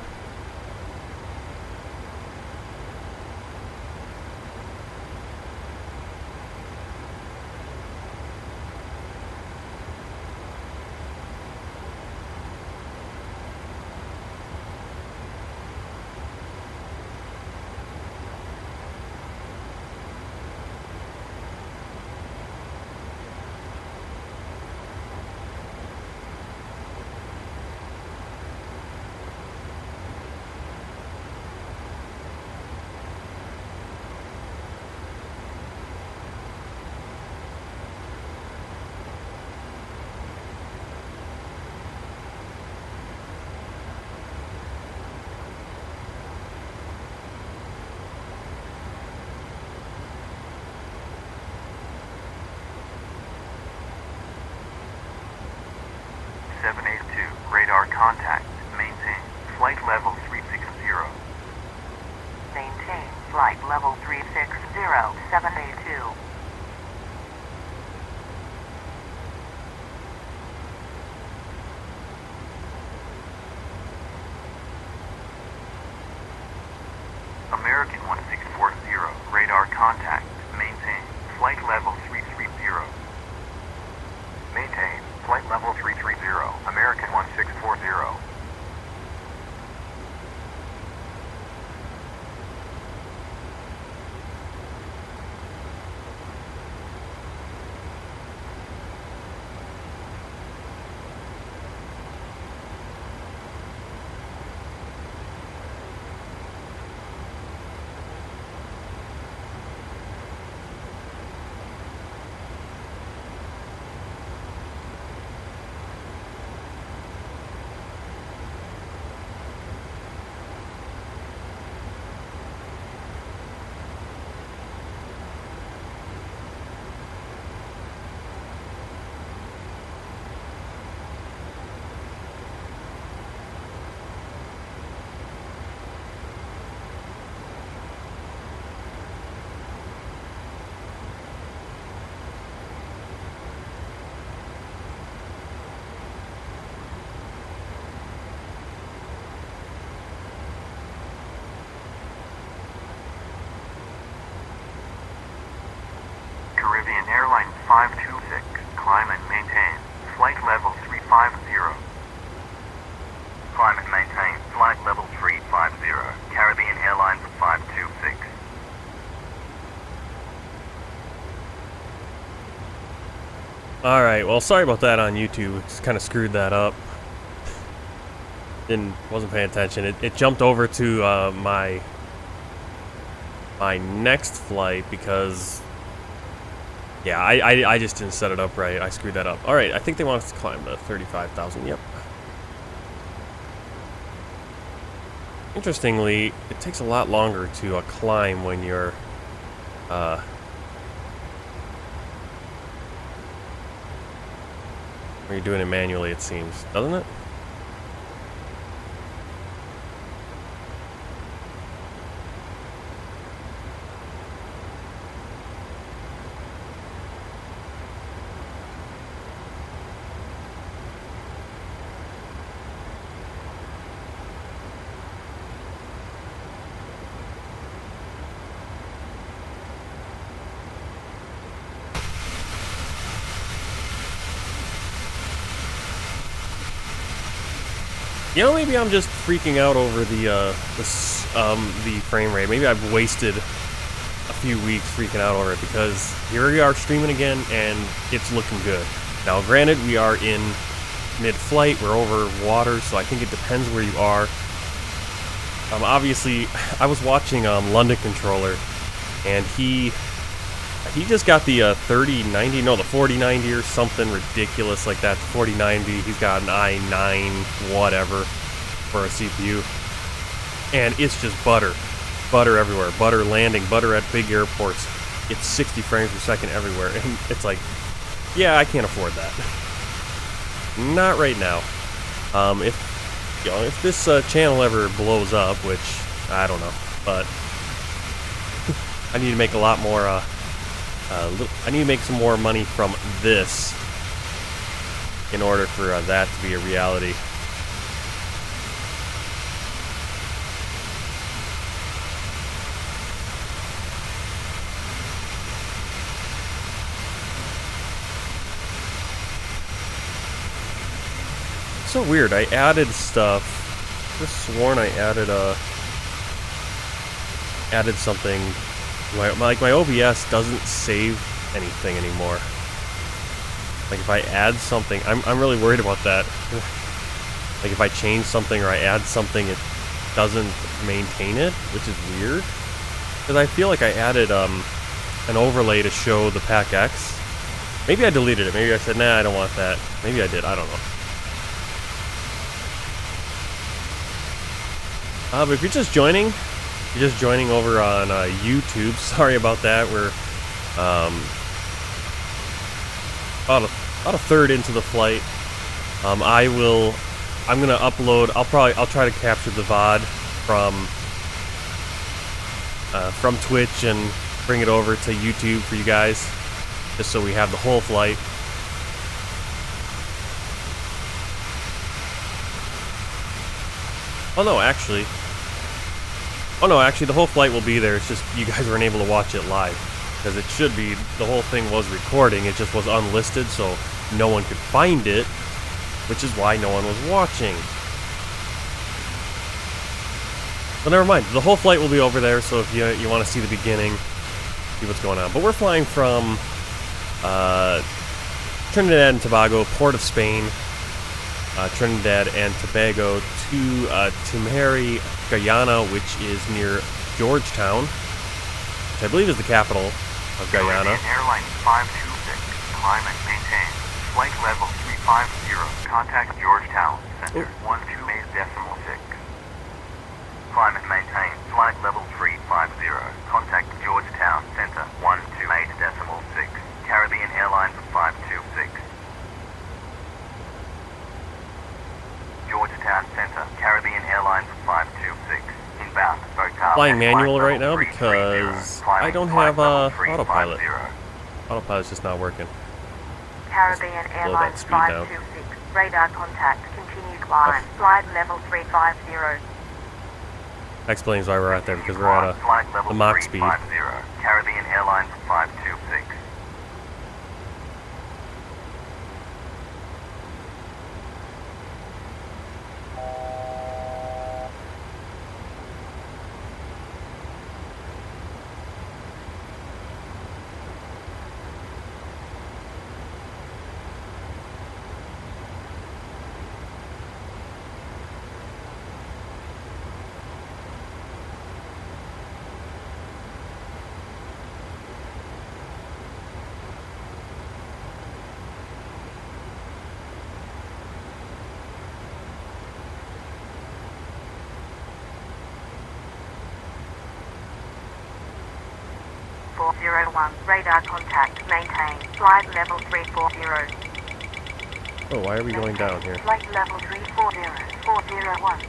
B: Radar contact. Maintain flight level 360.
F: Maintain flight level 360, 782.
B: American 1640. Radar contact. Maintain flight level 330. Maintain flight level 330. American Caribbean Airlines 526, climb and maintain, flight level 350. Climb and maintain, flight level 350, Caribbean Airlines 526.
A: Alright, well, sorry about that on YouTube. Just kind of screwed that up. Wasn't paying attention. It jumped over to my next flight because, yeah, I just didn't set it up right. I screwed that up. Alright, I think they want us to climb the 35,000. Yep. Interestingly, it takes a lot longer to climb when you're doing it manually, it seems, doesn't it? You know, maybe I'm just freaking out over the frame rate. Maybe I've wasted a few weeks freaking out over it because here we are streaming again and it's looking good. Now, granted, we are in mid-flight, we're over water, so I think it depends where you are. Obviously, I was watching London Controller, and he just got the 3090, no, the 4090 or something ridiculous like that. The 4090, he's got an i9 whatever for a CPU, and it's just butter everywhere, butter landing, butter at big airports. It's 60 frames per second everywhere, and it's like, yeah, I can't afford that. Not right now. If this channel ever blows up, which I don't know, but I need to make a lot more. I need to make some more money from this in order for that to be a reality. It's so weird. I added stuff. I could have sworn I added something. My OBS doesn't save anything anymore. Like if I add something, I'm really worried about that. Like if I change something or I add something, it doesn't maintain it, which is weird. Because I feel like I added an overlay to show the Pack X. Maybe I deleted it. Maybe I said, nah, I don't want that. Maybe I did. I don't know. But if you're just joining over on YouTube, sorry about that. We're about a third into the flight. I'm gonna upload. I'll try to capture the VOD from Twitch and bring it over to YouTube for you guys, just so we have the whole flight. Oh no, actually, the whole flight will be there. It's just you guys weren't able to watch it live. Because it should be, the whole thing was recording, it just was unlisted, so no one could find it, which is why no one was watching. But never mind, the whole flight will be over there, so if you want to see the beginning, see what's going on. But we're flying from Trinidad and Tobago, Port of Spain, Trinidad and Tobago, to Timehri, Guyana, which is near Georgetown, which I believe is the capital of Guyana.
B: Airlines 526, climb and maintain, flight level 350, contact Georgetown, center 12 decimal 6. Climb and maintain, flight level 350, contact Georgetown, center 12 decimal 6, Caribbean Airlines 526. Georgetown Center, Caribbean Airlines 526, inbound, SOCAL.
A: Flying manual right now because I don't have autopilot. Autopilot's just not working.
F: Caribbean Airlines 526, radar contact, continue climb, flight level 350.
A: That explains why we're out there, because we're at the Mach speed.
B: Caribbean Airlines 526.
F: 3401. Radar contact maintained. Flight level 340.
A: Oh, why are we going down here?
F: Flight level 340401.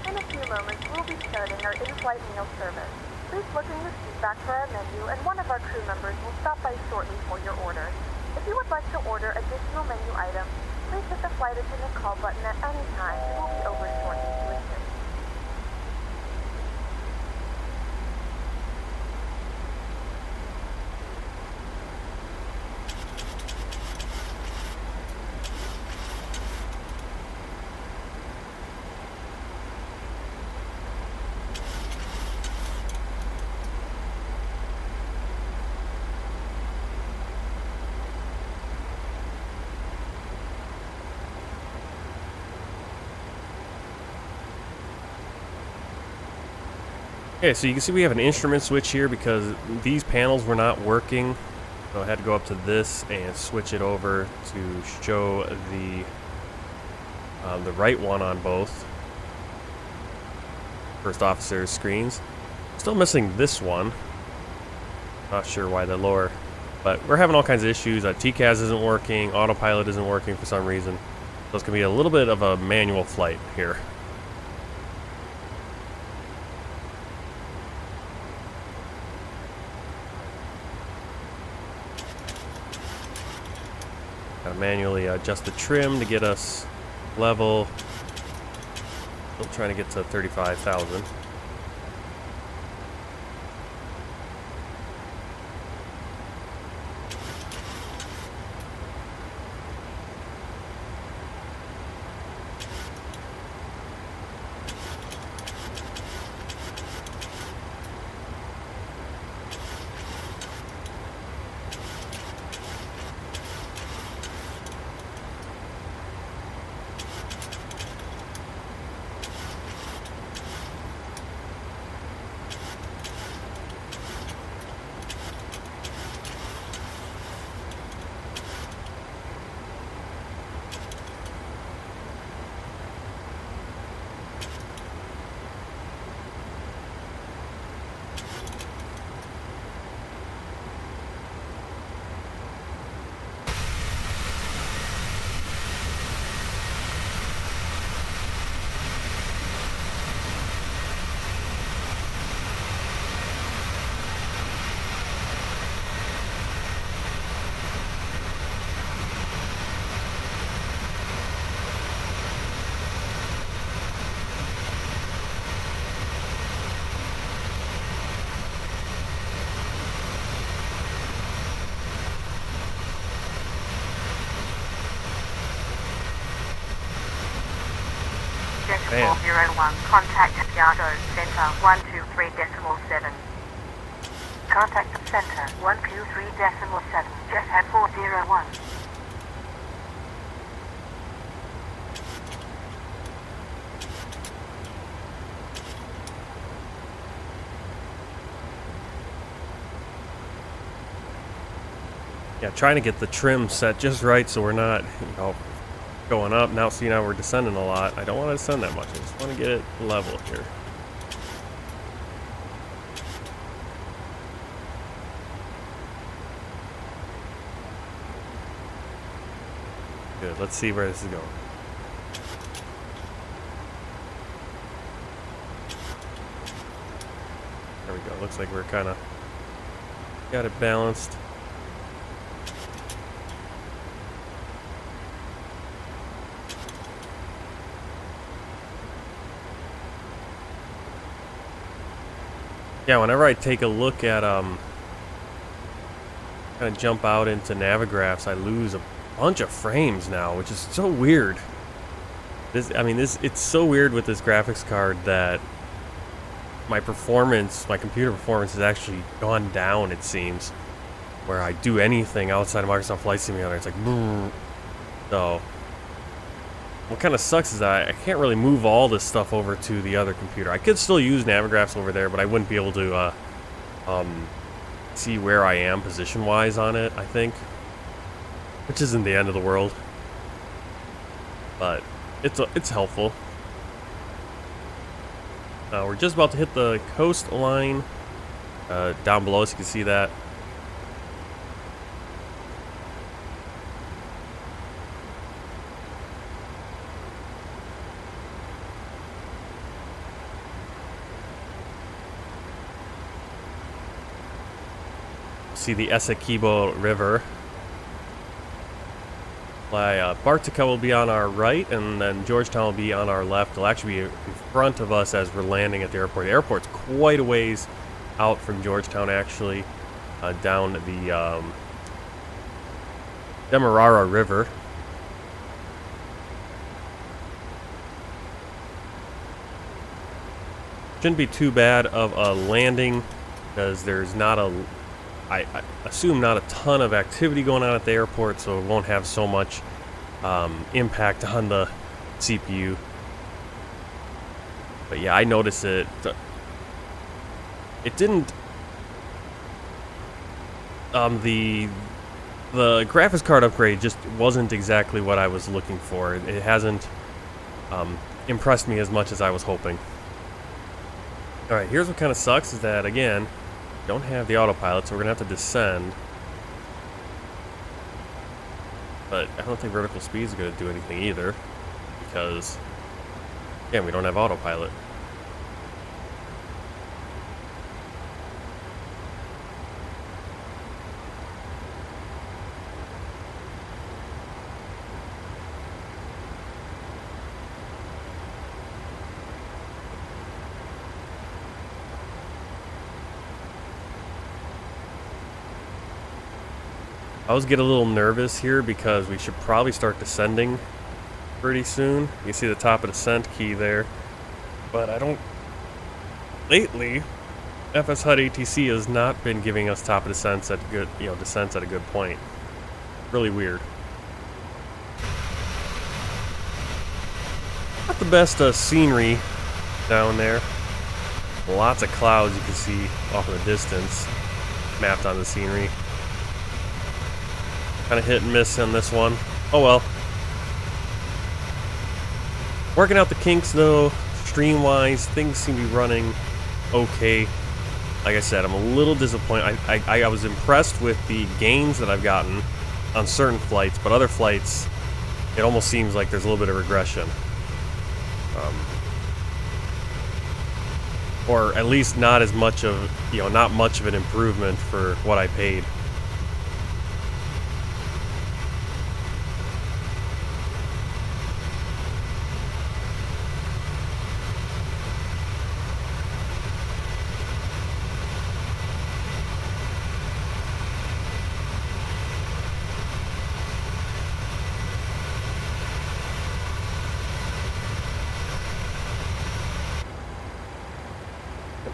E: In a few moments, we'll be starting our in-flight meal service. Please look in your seat back for our menu, and one of our crew members will stop by shortly for your order. If you would like to order additional menu items, please hit the flight attendant call button at any time. We will be over shortly to assist.
A: Okay, so you can see we have an instrument switch here because these panels were not working. So I had to go up to this and switch it over to show the right one on both first officer's screens. Still missing this one. Not sure why the lower, but we're having all kinds of issues. TCAS isn't working, autopilot isn't working for some reason. So it's gonna be a little bit of a manual flight here. Gotta manually adjust the trim to get us level. Still trying to get to 35,000.
F: Decimal 01. Contact Piarco Center 123.7. Contact Center 123.7. Jet at 401.
A: Yeah, trying to get the trim set just right so we're not, going up. Now, see, now we're descending a lot. I don't want to descend that much. I just want to get it level here. Good. Let's see where this is going. There we go. Looks like we're kind of got it balanced. Yeah, whenever I take a look at kind of jump out into Navigraphs, I lose a bunch of frames now, which is so weird. It's so weird with this graphics card that my computer performance has actually gone down, it seems. Where I do anything outside of Microsoft Flight Simulator, it's like, brrr. So what kind of sucks is that I can't really move all this stuff over to the other computer. I could still use Navigraphs over there, but I wouldn't be able to see where I am position-wise on it, I think. Which isn't the end of the world. But it's helpful. We're just about to hit the coastline. Down below us, you can see that. See the Essequibo River. Bartica will be on our right, and then Georgetown will be on our left. It'll actually be in front of us as we're landing at the airport. The airport's quite a ways out from Georgetown, actually, down the Demerara River. Shouldn't be too bad of a landing because there's not a, I assume not a ton of activity going on at the airport, so it won't have so much impact on the CPU. But yeah, I noticed it. It didn't. The graphics card upgrade just wasn't exactly what I was looking for. It hasn't impressed me as much as I was hoping. All right, here's what kind of sucks is that again, don't have the autopilot, so we're gonna have to descend. But I don't think vertical speed is gonna do anything either, because again, we don't have autopilot. I always get a little nervous here because we should probably start descending pretty soon. You can see the top of descent key there, but I don't. Lately, FS HUD ATC has not been giving us top of descents at good, descents at a good point. Really weird. Not the best scenery down there. Lots of clouds you can see off in the distance, mapped on the scenery. Kind of hit and miss on this one. Oh well. Working out the kinks though, stream-wise, things seem to be running okay. Like I said, I'm a little disappointed. I was impressed with the gains that I've gotten on certain flights, but other flights, it almost seems like there's a little bit of regression. Or at least not as much of, not much of an improvement for what I paid.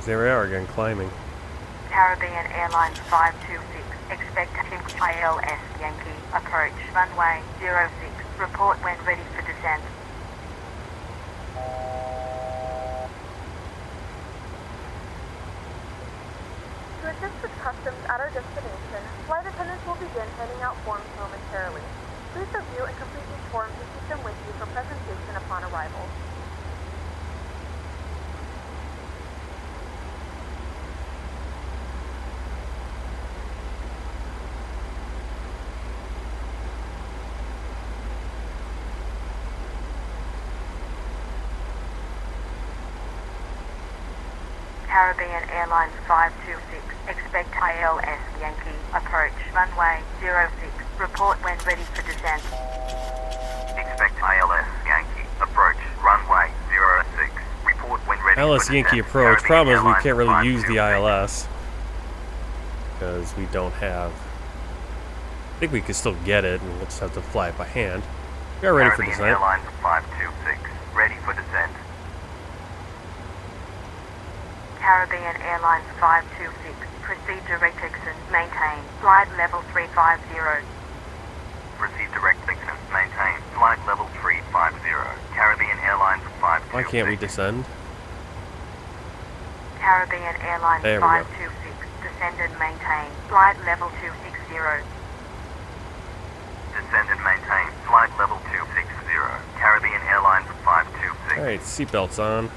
A: There we are again, climbing.
F: Caribbean Airlines 526, expect ILS Yankee, approach runway 06, report when ready for descent.
E: To assist with customs at our destination, flight attendants will begin handing out forms momentarily. Please review and complete these forms and keep them with you for presentation upon arrival.
F: Caribbean Airlines 526, expect ILS Yankee, approach runway 06, report when ready for descent.
B: Expect ILS Yankee, approach runway 06, report when ready for
A: ILS Yankee
B: descent.
A: approach. Problem is we can't really
B: Caribbean
A: use the
B: Airlines
A: ILS because we don't have. I think we could still get it, and we'll just have to fly it by hand. We are ready for
B: Caribbean
A: descent.
B: Airlines 526, ready for descent.
F: Caribbean Airlines 526, proceed direct exit, maintain, flight level 350.
B: Proceed direct exit, maintain, flight level 350. Caribbean Airlines 526.
A: Why can't we descend?
F: Caribbean Airlines
A: There we go.
F: 526, descend and maintain, flight level 260.
B: Descend and maintain, flight level 260. Caribbean Airlines 526.
A: Alright, seatbelts on.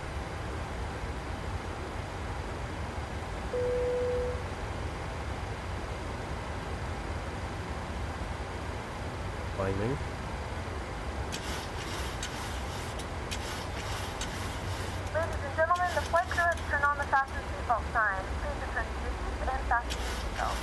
E: default sign. Please return to your seats and fasten your seatbelt.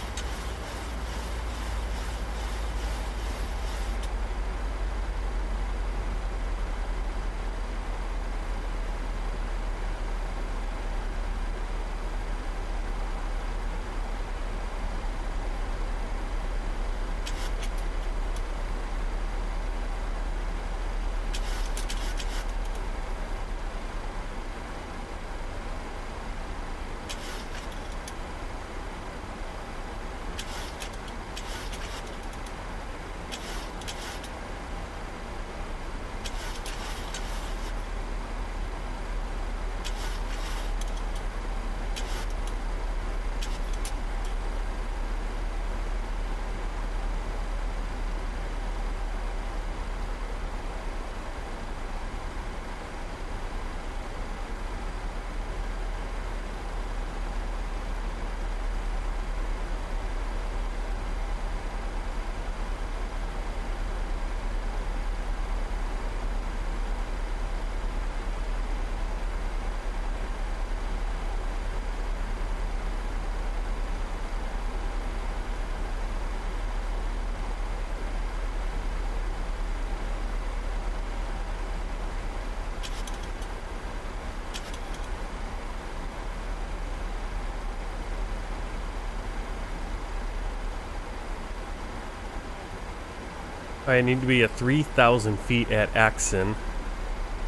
A: I need to be at 3,000 feet at Axon,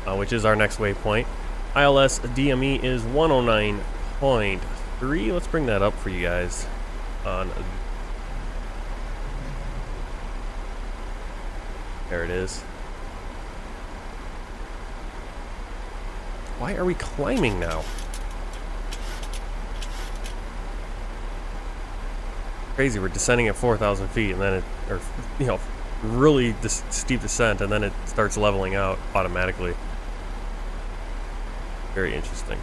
A: which is our next waypoint. ILS DME is 109.3. Let's bring that up for you guys. There it is. Why are we climbing now? Crazy, we're descending at 4,000 feet and then it, or, you know, really steep descent, and then it starts leveling out automatically. Very interesting.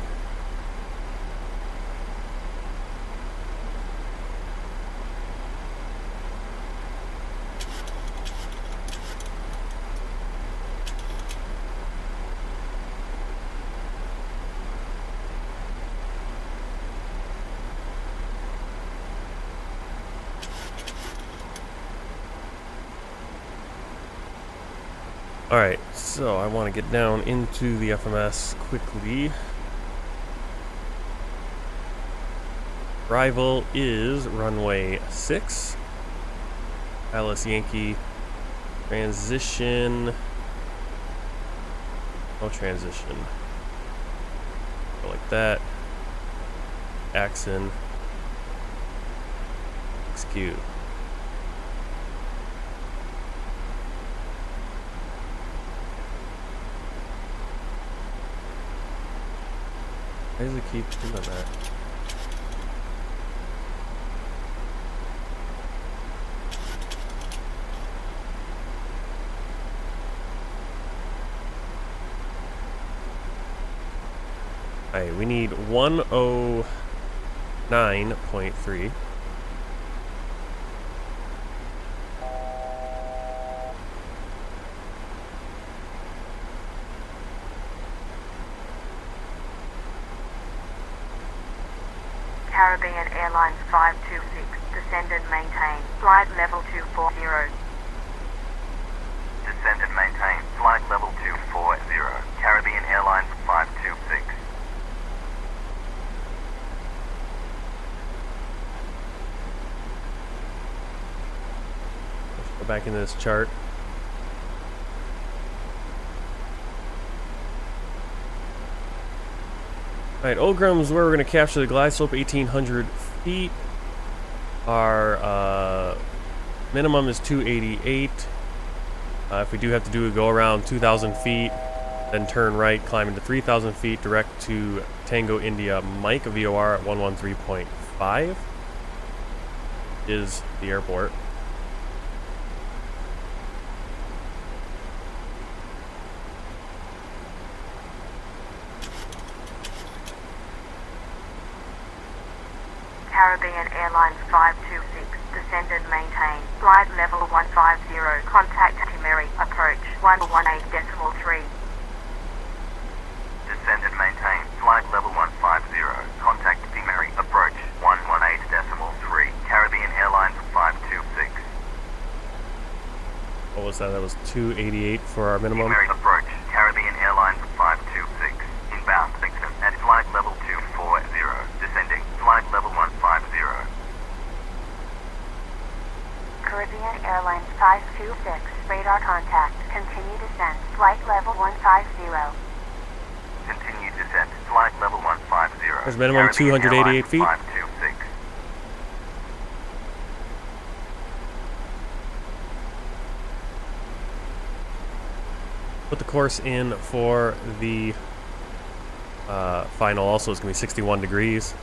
A: Alright, so I want to get down into the FMS quickly. Arrival is runway 6. Alice Yankee. Transition. No transition. Go like that. Axon. Execute. Why does it keep doing that? Alright, we need 109.3.
F: Caribbean Airlines 526, descend and maintain, flight level 240.
B: Descend and maintain. Flight level 240. Caribbean Airlines 526.
A: Let's go back into this chart. Alright, Ogram's where we're going to capture the glide slope, 1,800 feet. Our minimum is 288. If we do have to do a go around 2,000 feet, then turn right, climb into 3,000 feet, direct to Tango India Mike, VOR at 113.5 is the airport.
F: Caribbean Airlines 526, descend and maintain, flight level 150, contact Timehri, approach 118.3.
B: Descend and maintain. Flight level 150. Contact Timehri.
A: was that? That was 288 for our minimum.
B: Timehri approach, Caribbean Airlines 526, inbound Kingston at flight level 240, descending, flight level 150.
F: Caribbean Airlines 526, radar contact, continue descent, flight level 150.
B: Continue descent, flight level 150.
A: There's minimum
B: Caribbean
A: 288
B: Airlines
A: feet.
B: 526.
A: Put the course in for the final also is going to be 61 degrees.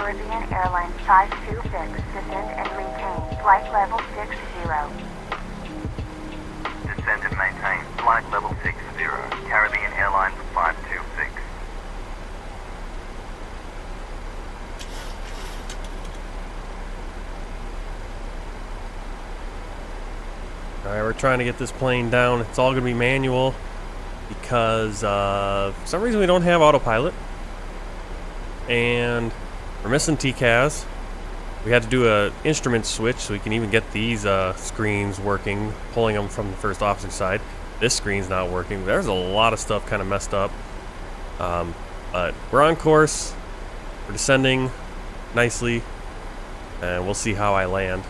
F: Caribbean Airlines 526, descend and maintain flight level 60.
B: Descend and maintain flight level 60. Caribbean Airlines 526.
A: Alright, we're trying to get this plane down. It's all going to be manual. because for some reason we don't have autopilot, and we're missing TCAS. We had to do a instrument switch so we can even get these screens working, pulling them from the first officer side. This screen's not working. There's a lot of stuff kind of messed up, but we're on course. We're descending nicely, and we'll see how I land.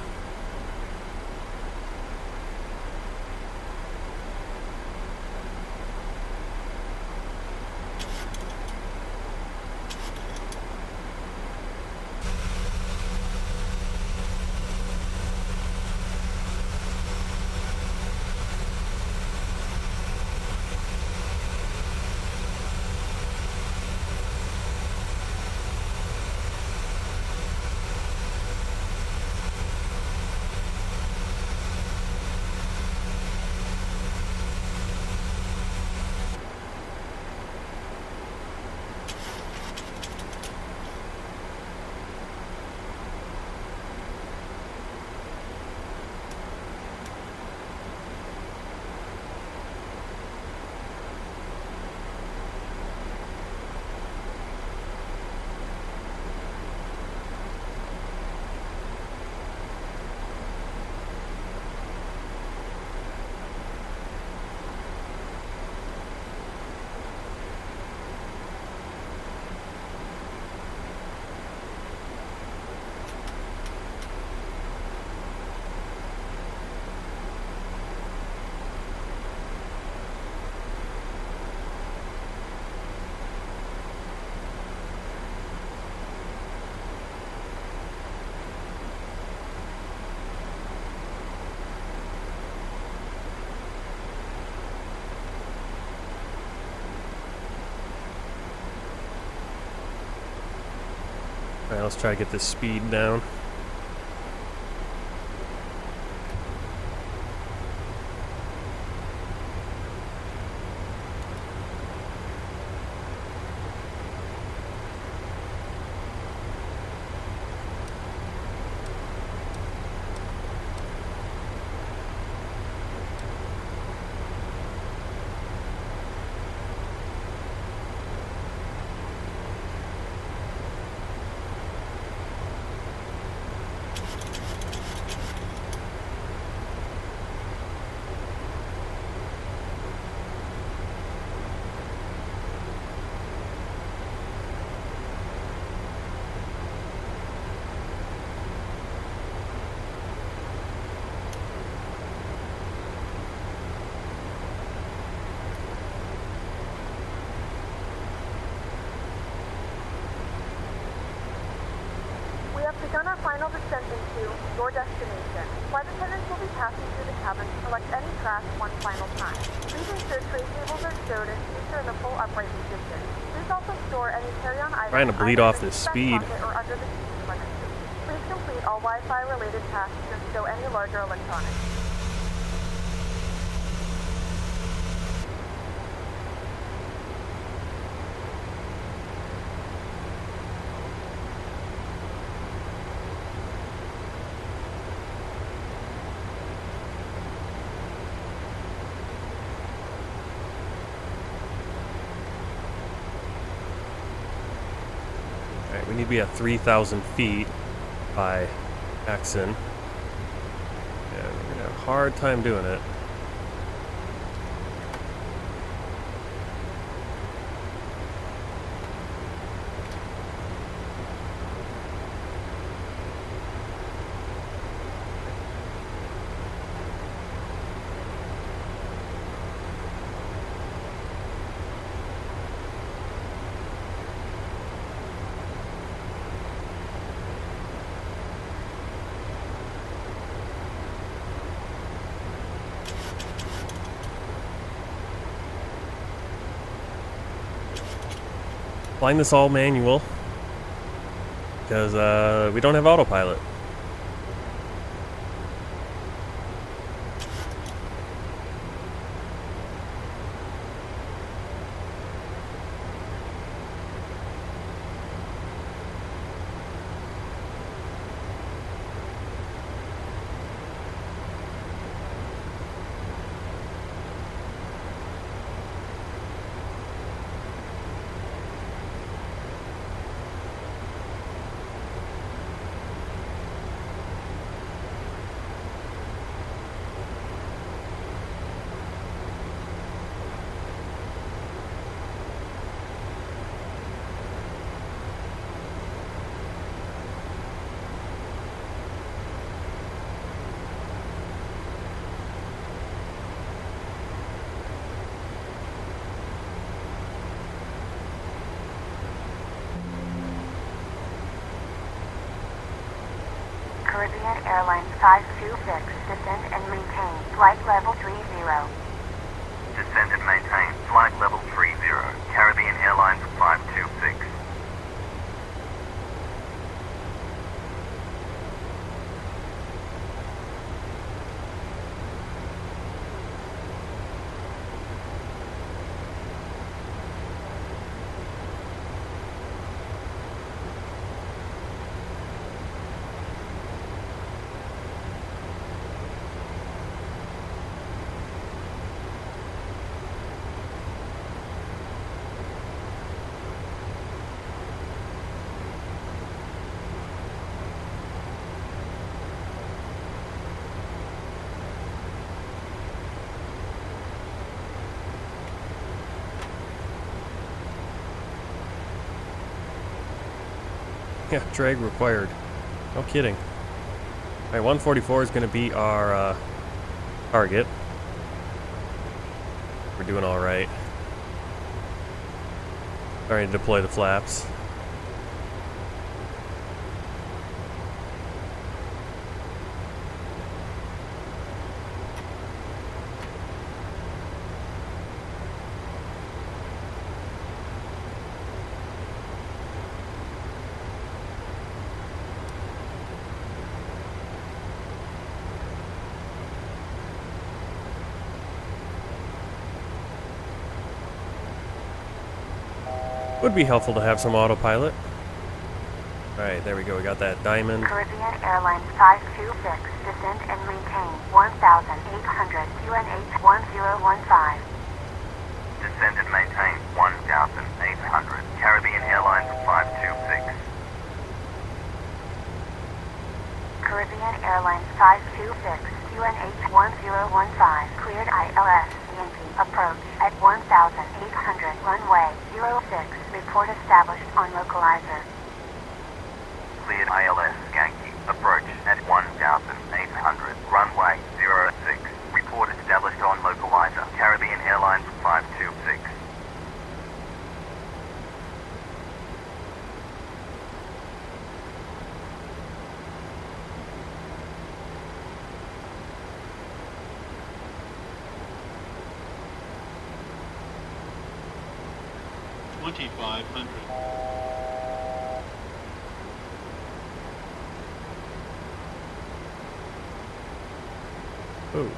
A: Alright, let's try to get this speed down.
E: Begun our final descent into your destination. Flight attendants will be passing through the cabin to collect any trash one final time. Please ensure tray tables are stowed and seats are in a full upright position. Please also store any carry-on items
A: Trying to bleed off this speed.
E: or under the seat emergency. Please complete all Wi-Fi related tasks and stow any larger electronics.
A: We need to be at 3,000 feet by Axon. And we're gonna have a hard time doing it. Flying this all manual because we don't have autopilot.
F: Caribbean Airlines 526, descend and maintain flight level 30.
B: Descend and maintain flight level 30. Caribbean Airlines 526.
A: Yeah, drag required. No kidding. Alright, 144 is going to be our target. We're doing alright. Starting to deploy the flaps. Would be helpful to have some autopilot. Alright, there we go. We got that diamond.
F: Caribbean Airlines 526, descend and maintain 1,800 QNH 1015.
B: Descend and maintain 1,800. Caribbean Airlines 526.
F: Caribbean Airlines 526, QNH 1015, cleared ILS, ENP, approach at 1,800, runway 06, report established on localizer.
B: Cleared ILS Yankee. Approach at 1,800. Runway 06. Report established on localizer. Caribbean Airlines 526.
A: Oh.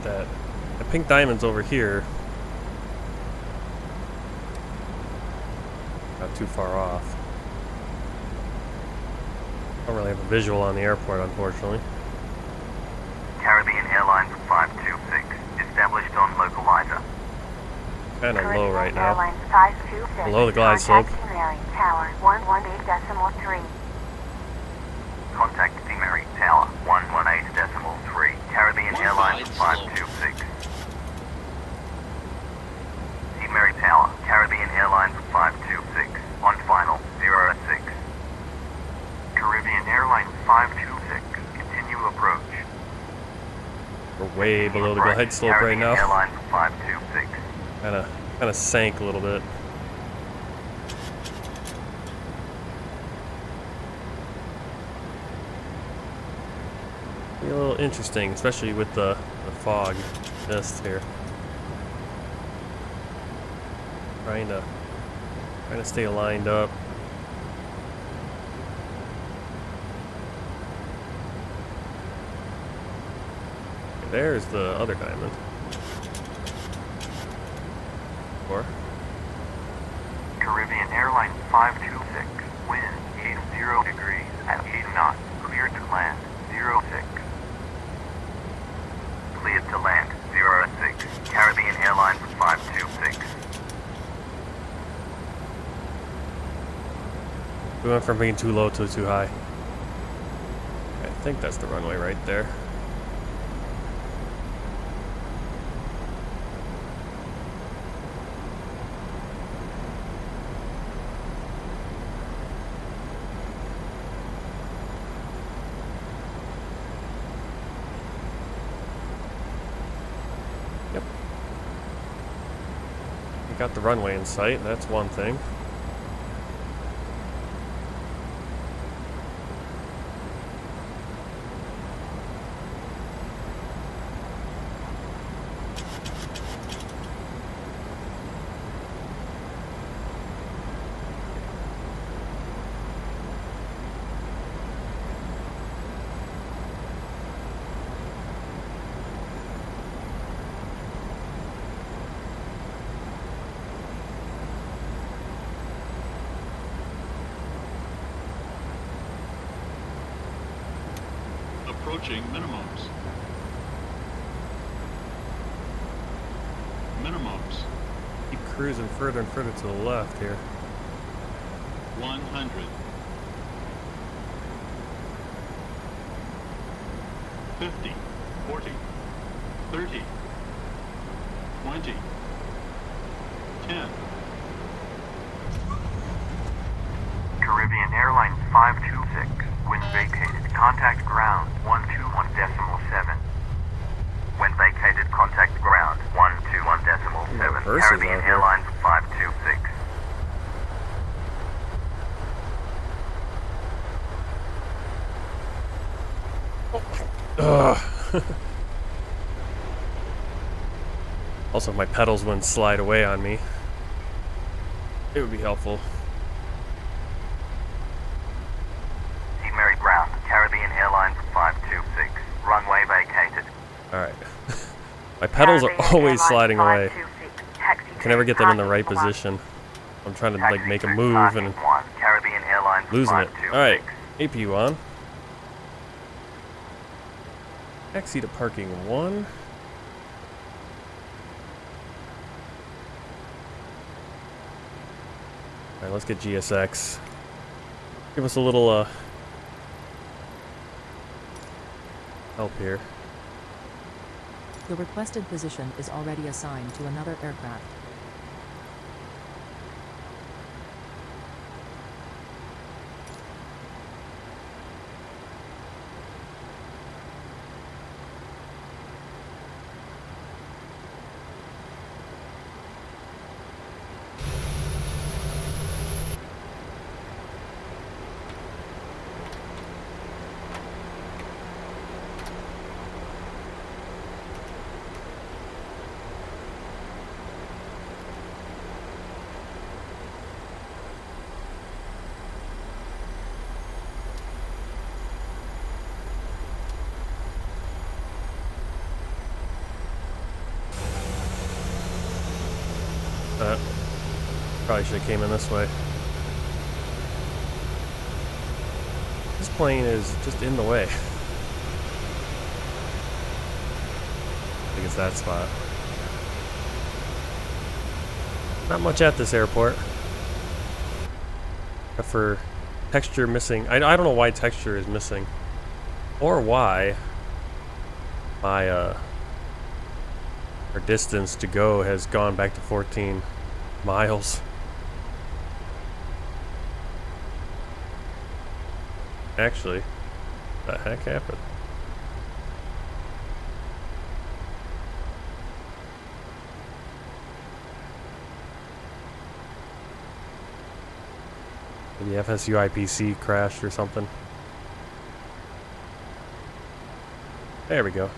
A: That the pink diamond's over here. Not too far off. Don't really have a visual on the airport, unfortunately.
B: Caribbean Airlines 526. Established on localizer.
A: Kind of low right now.
F: Airlines 526.
A: Below the glide slope.
F: Contact Timehri Tower 118.3.
B: Contact Timehri Tower 118.3. Caribbean Airlines 526. Timehri Tower, Caribbean Airlines 526. On final 06. Caribbean Airlines 526. Continue approach.
A: We're way below the glide slope right now.
B: Caribbean Airlines 526.
A: Kind of sank a little bit. Be a little interesting, especially with the fog mist here. Trying to stay lined up. There's the other diamond. Or
B: Caribbean Airlines 526, wind 80 degrees at 8 knots, cleared to land 06. Cleared to land 06, Caribbean Airlines 526.
A: we went from being too low to too high. I think that's the runway right there. Yep. We got the runway in sight, that's one thing.
H: Approaching minimums. Minimums.
A: Keep cruising further and further to the left here.
H: 100. 50. 40. 30. 20. 10.
B: Caribbean Airlines 526, wind vacated, contact ground 121.7. When vacated, contact ground 121.7.
A: Versus
B: Caribbean
A: out here.
B: Airlines 526.
A: Ugh. Also, if my pedals wouldn't slide away on me, it would be helpful.
B: Timehri ground, Caribbean Airlines 526. Runway vacated.
A: Alright. My pedals are
F: Caribbean
A: always
F: Airlines
A: sliding away.
F: 526, taxi
A: Can never get them in the right
F: parking lot.
A: position. I'm trying to
B: Taxi
A: like make a
B: to
A: move
B: parking
A: and
B: one, Caribbean Airlines
A: losing it.
B: 526.
A: Alright, AP on. Taxi to parking 1. Alright, let's get GSX. Give us a little help here.
C: The requested position is already assigned to another aircraft.
A: Probably should have came in this way. This plane is just in the way. I think it's that spot. Not much at this airport. Except for texture missing. I don't know why texture is missing. Or why my our distance to go has gone back to 14 miles. Actually, what the heck happened? Maybe FSU IPC crashed or something. There we go.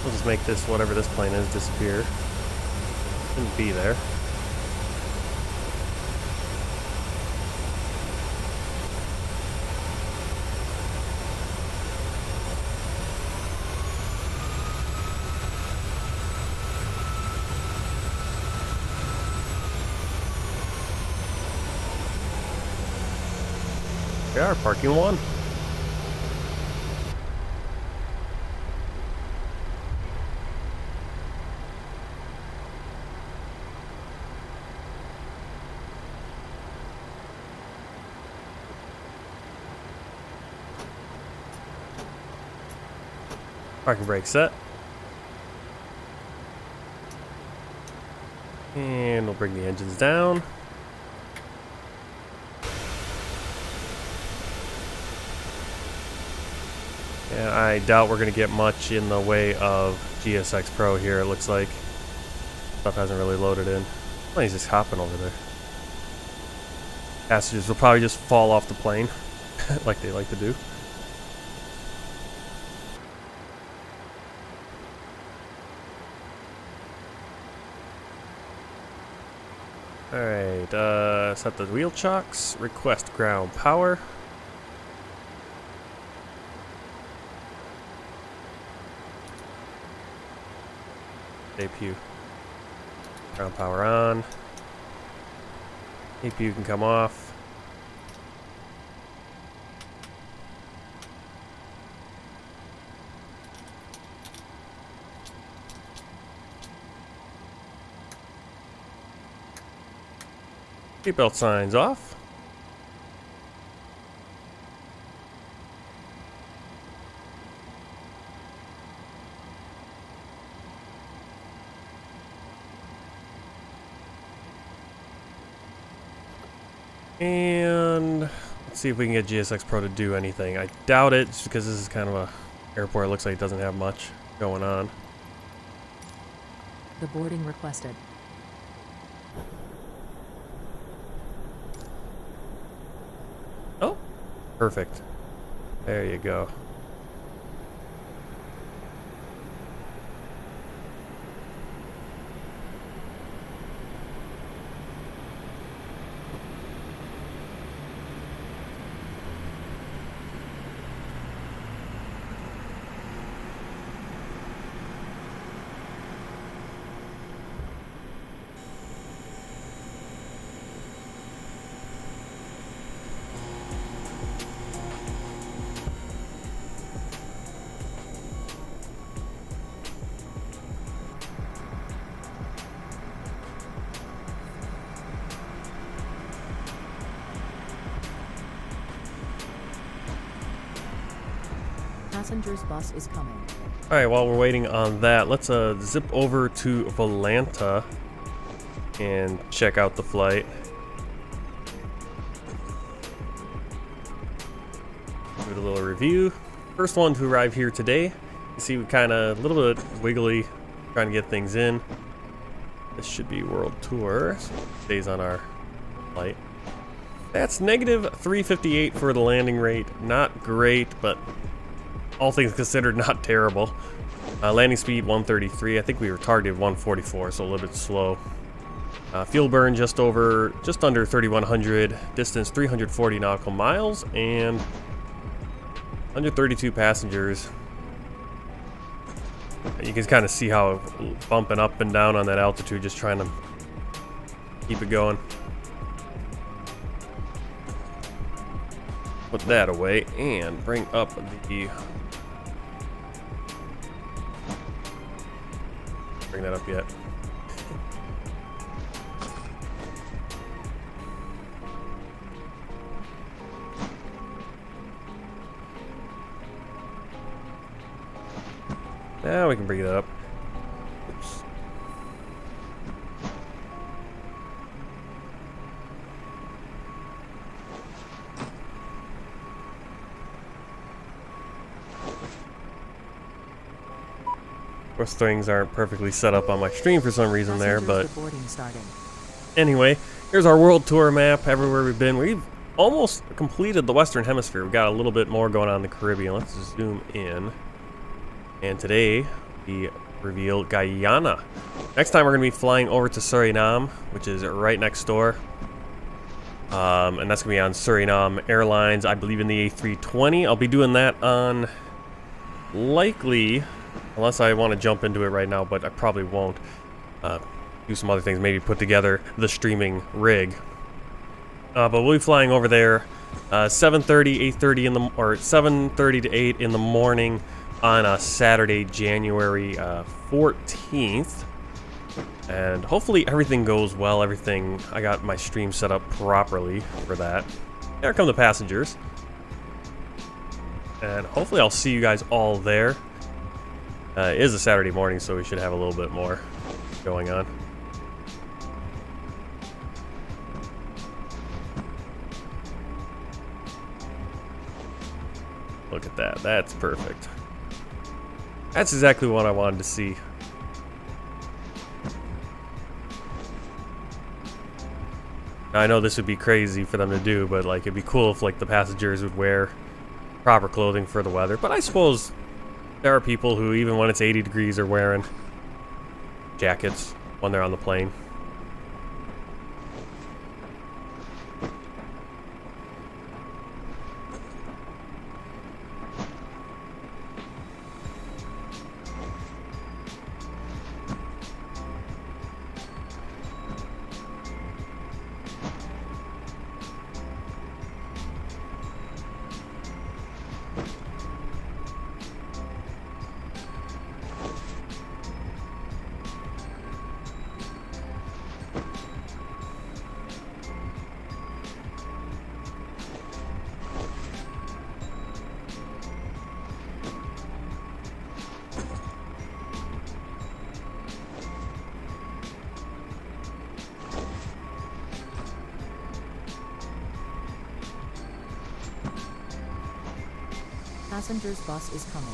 A: We'll just make this, whatever this plane is, disappear. Shouldn't be there. We are parking one. Parking brake set. And we'll bring the engines down. Yeah, I doubt we're going to get much in the way of GSX Pro here, it looks like. Stuff hasn't really loaded in. Plane's just hopping over there. Passengers will probably just fall off the plane, like they like to do. Alright, set the wheel chocks, request ground power. APU. Ground power on. APU can come off. Seatbelt signs off. And let's see if we can get GSX Pro to do anything. I doubt it, just because this is kind of a airport. It looks like it doesn't have much going on.
C: The boarding requested.
A: Oh, perfect. There you go.
C: Passengers bus is coming.
A: Alright, while we're waiting on that, let's zip over to Volanta and check out the flight. Do a little review. First one to arrive here today. You see we kind of a little bit wiggly, trying to get things in. This should be World Tour, so it stays on our flight. That's negative 358 for the landing rate. Not great, but all things considered, not terrible. Landing speed 133. I think we were targeted 144, so a little bit slow. Fuel burn just under 3,100. Distance 340 nautical miles, and 132 passengers. You can kind of see how it's bumping up and down on that altitude, just trying to keep it going. Put that away and bring up the... Bring that up yet. Now we can bring it up. Oops. course, things aren't perfectly set up on my stream for some reason there, but
C: Passengers boarding starting.
A: anyway, here's our world tour map, everywhere we've been. We've almost completed the Western Hemisphere. We've got a little bit more going on in the Caribbean. Let's zoom in. And today, we reveal Guyana. Next time, we're going to be flying over to Suriname, which is right next door. And that's going to be on Suriname Airlines, I believe in the A320. I'll be doing that on likely, unless I want to jump into it right now, but I probably won't. Do some other things, maybe put together the streaming rig. But we'll be flying over there 7:30, 8:30 in the, or 7:30 to 8 in the morning on a Saturday, January 14th. And hopefully everything goes well. I got my stream set up properly for that. There come the passengers. And hopefully I'll see you guys all there. It is a Saturday morning, so we should have a little bit more going on. Look at that. That's perfect. That's exactly what I wanted to see. Now, I know this would be crazy for them to do, but like it'd be cool if like the passengers would wear proper clothing for the weather. But I suppose there are people who, even when it's 80 degrees, are wearing jackets when they're on the plane.
C: Passengers bus is coming.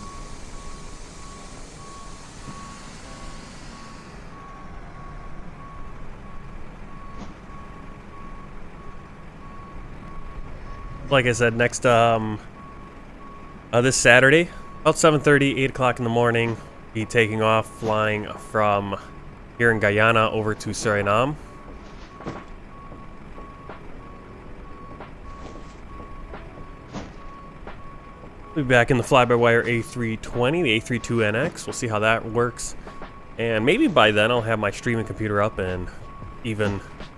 A: Like I said, next this Saturday, about 7:30, 8 o'clock in the morning, be taking off, flying from here in Guyana over to Suriname. We'll be back in the fly-by-wire A320, the A32NX. We'll see how that works. And maybe by then I'll have my streaming computer up, and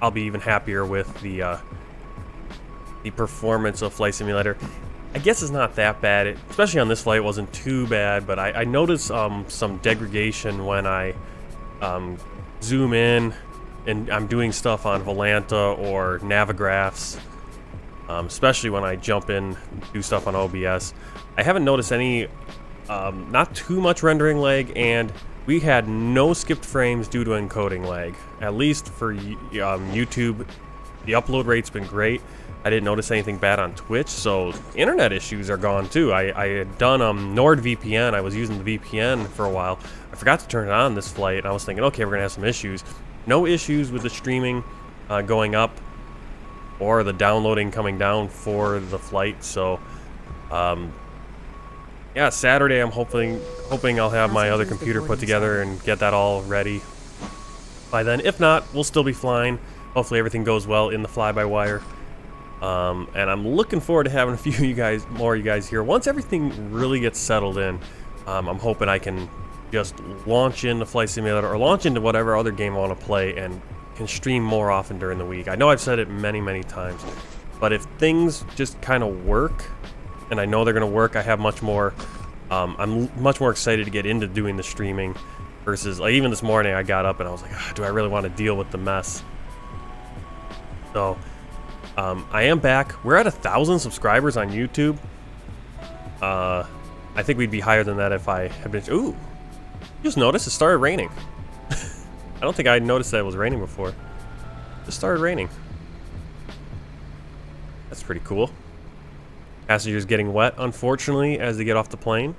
A: I'll be even happier with the performance of Flight Simulator. I guess it's not that bad. Especially on this flight, it wasn't too bad, but I noticed some degradation when I zoom in and I'm doing stuff on Volanta or Navigraphs, especially when I jump in and do stuff on OBS. I haven't noticed any, not too much rendering lag, and we had no skipped frames due to encoding lag. At least for YouTube, the upload rate's been great. I didn't notice anything bad on Twitch, so internet issues are gone too. I had done NordVPN. I was using the VPN for a while. I forgot to turn it on this flight, and I was thinking, okay, we're gonna have some issues. No issues with the streaming going up or the downloading coming down for the flight. So yeah, Saturday I'm hoping I'll have my other computer put together and get that all ready by then. If not, we'll still be flying. Hopefully everything goes well in the fly-by-wire. And I'm looking forward to having a few more of you guys here. Once everything really gets settled in, I'm hoping I can just launch into Flight Simulator or launch into whatever other game I want to play and can stream more often during the week. I know I've said it many, many times, but if things just kind of work, and I know they're going to work, I have much more, I'm much more excited to get into doing the streaming versus, like, even this morning I got up and I was like, do I really want to deal with the mess? So I am back. We're at 1,000 subscribers on YouTube. I think we'd be higher than that if I had been. Ooh, just noticed it started raining. I don't think I noticed that it was raining before. It just started raining. That's pretty cool. Passengers getting wet, unfortunately, as they get off the plane.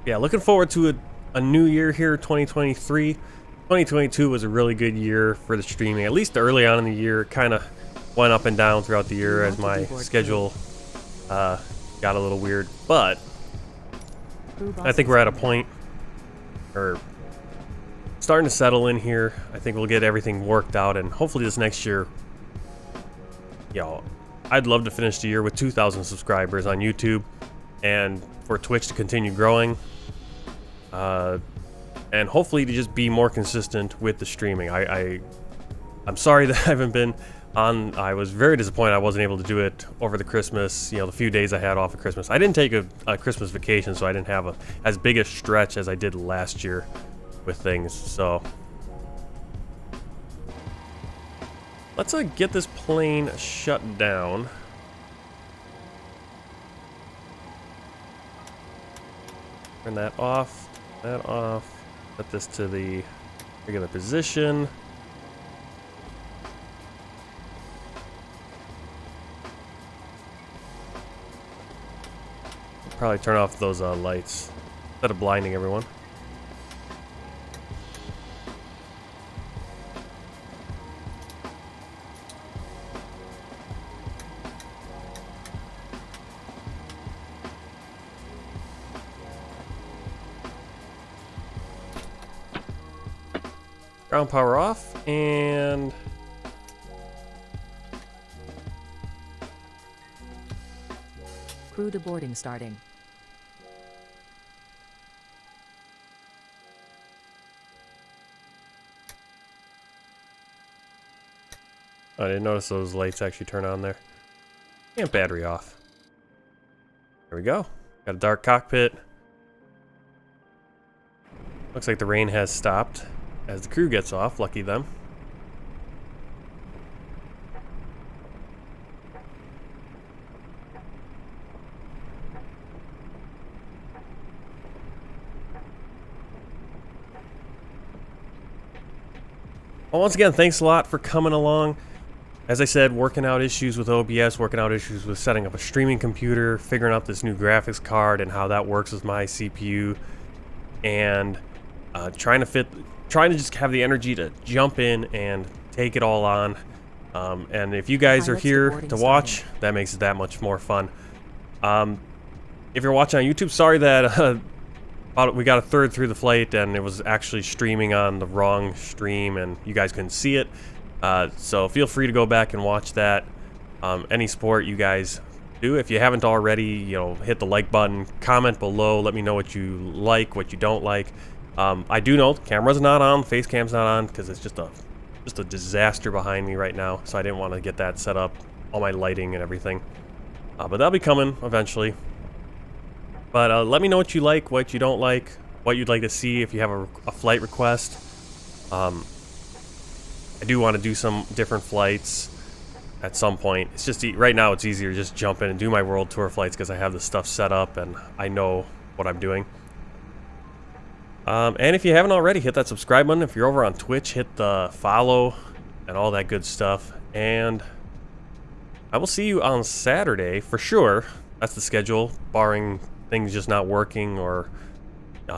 A: Yeah, looking forward to a new year here, 2023. 2022 was a really good year for the streaming. At least early on in the year, kind of went up and down throughout the year as my schedule got a little weird. But I think we're at a point, or starting to settle in here. I think we'll get everything worked out, and hopefully this next year, you know, I'd love to finish the year with 2,000 subscribers on YouTube, and for Twitch to continue growing, and hopefully to just be more consistent with the streaming. I'm sorry that I haven't been on. I was very disappointed I wasn't able to do it over the Christmas, you know, the few days I had off of Christmas. I didn't take a Christmas vacation, so I didn't have as big a stretch as I did last year with things. So let's get this plane shut down. Turn that off, set this to the regular position. Probably turn off those lights instead of blinding everyone. Ground power off, and
C: Crew deboarding starting.
A: I didn't notice those lights actually turn on there. And battery off. There we go. Got a dark cockpit. Looks like the rain has stopped as the crew gets off. Lucky them. Well, once again, thanks a lot for coming along. As I said, working out issues with OBS, working out issues with setting up a streaming computer, figuring out this new graphics card and how that works with my CPU, and trying to just have the energy to jump in and take it all on. And if you guys are here to watch, that makes it that much more fun. If you're watching on YouTube, sorry that we got a third through the flight and it was actually streaming on the wrong stream and you guys couldn't see it. So feel free to go back and watch that. Any sport you guys do, if you haven't already, you know, hit the like button, comment below, let me know what you like, what you don't like. I do know the camera's not on, the face cam's not on, because it's just a disaster behind me right now, so I didn't want to get that set up, all my lighting and everything. But that'll be coming eventually. But let me know what you like, what you don't like, what you'd like to see if you have a flight request. I do want to do some different flights at some point. It's just right now it's easier to just jump in and do my world tour flights because I have the stuff set up and I know what I'm doing. And if you haven't already, hit that subscribe button. If you're over on Twitch, hit the follow and all that good stuff. And I will see you on Saturday for sure. That's the schedule, barring things just not working or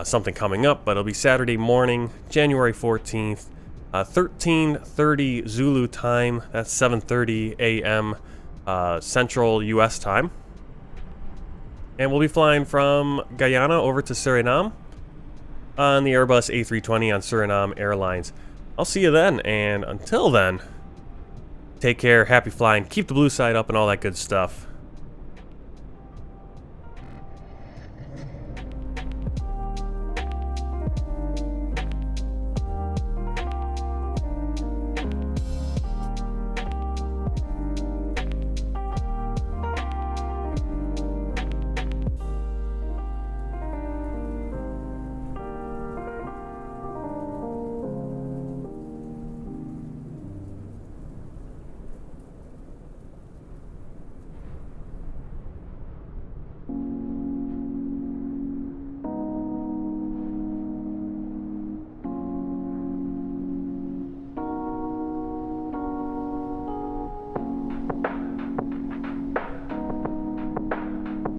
A: something coming up. But it'll be Saturday morning, January 14th. 13:30 Zulu time. That's 7:30 a.m. Central U.S. time. And we'll be flying from Guyana over to Suriname on the Airbus A320 on Suriname Airlines. I'll see you then, and until then, take care, happy flying, keep the blue side up, and all that good stuff.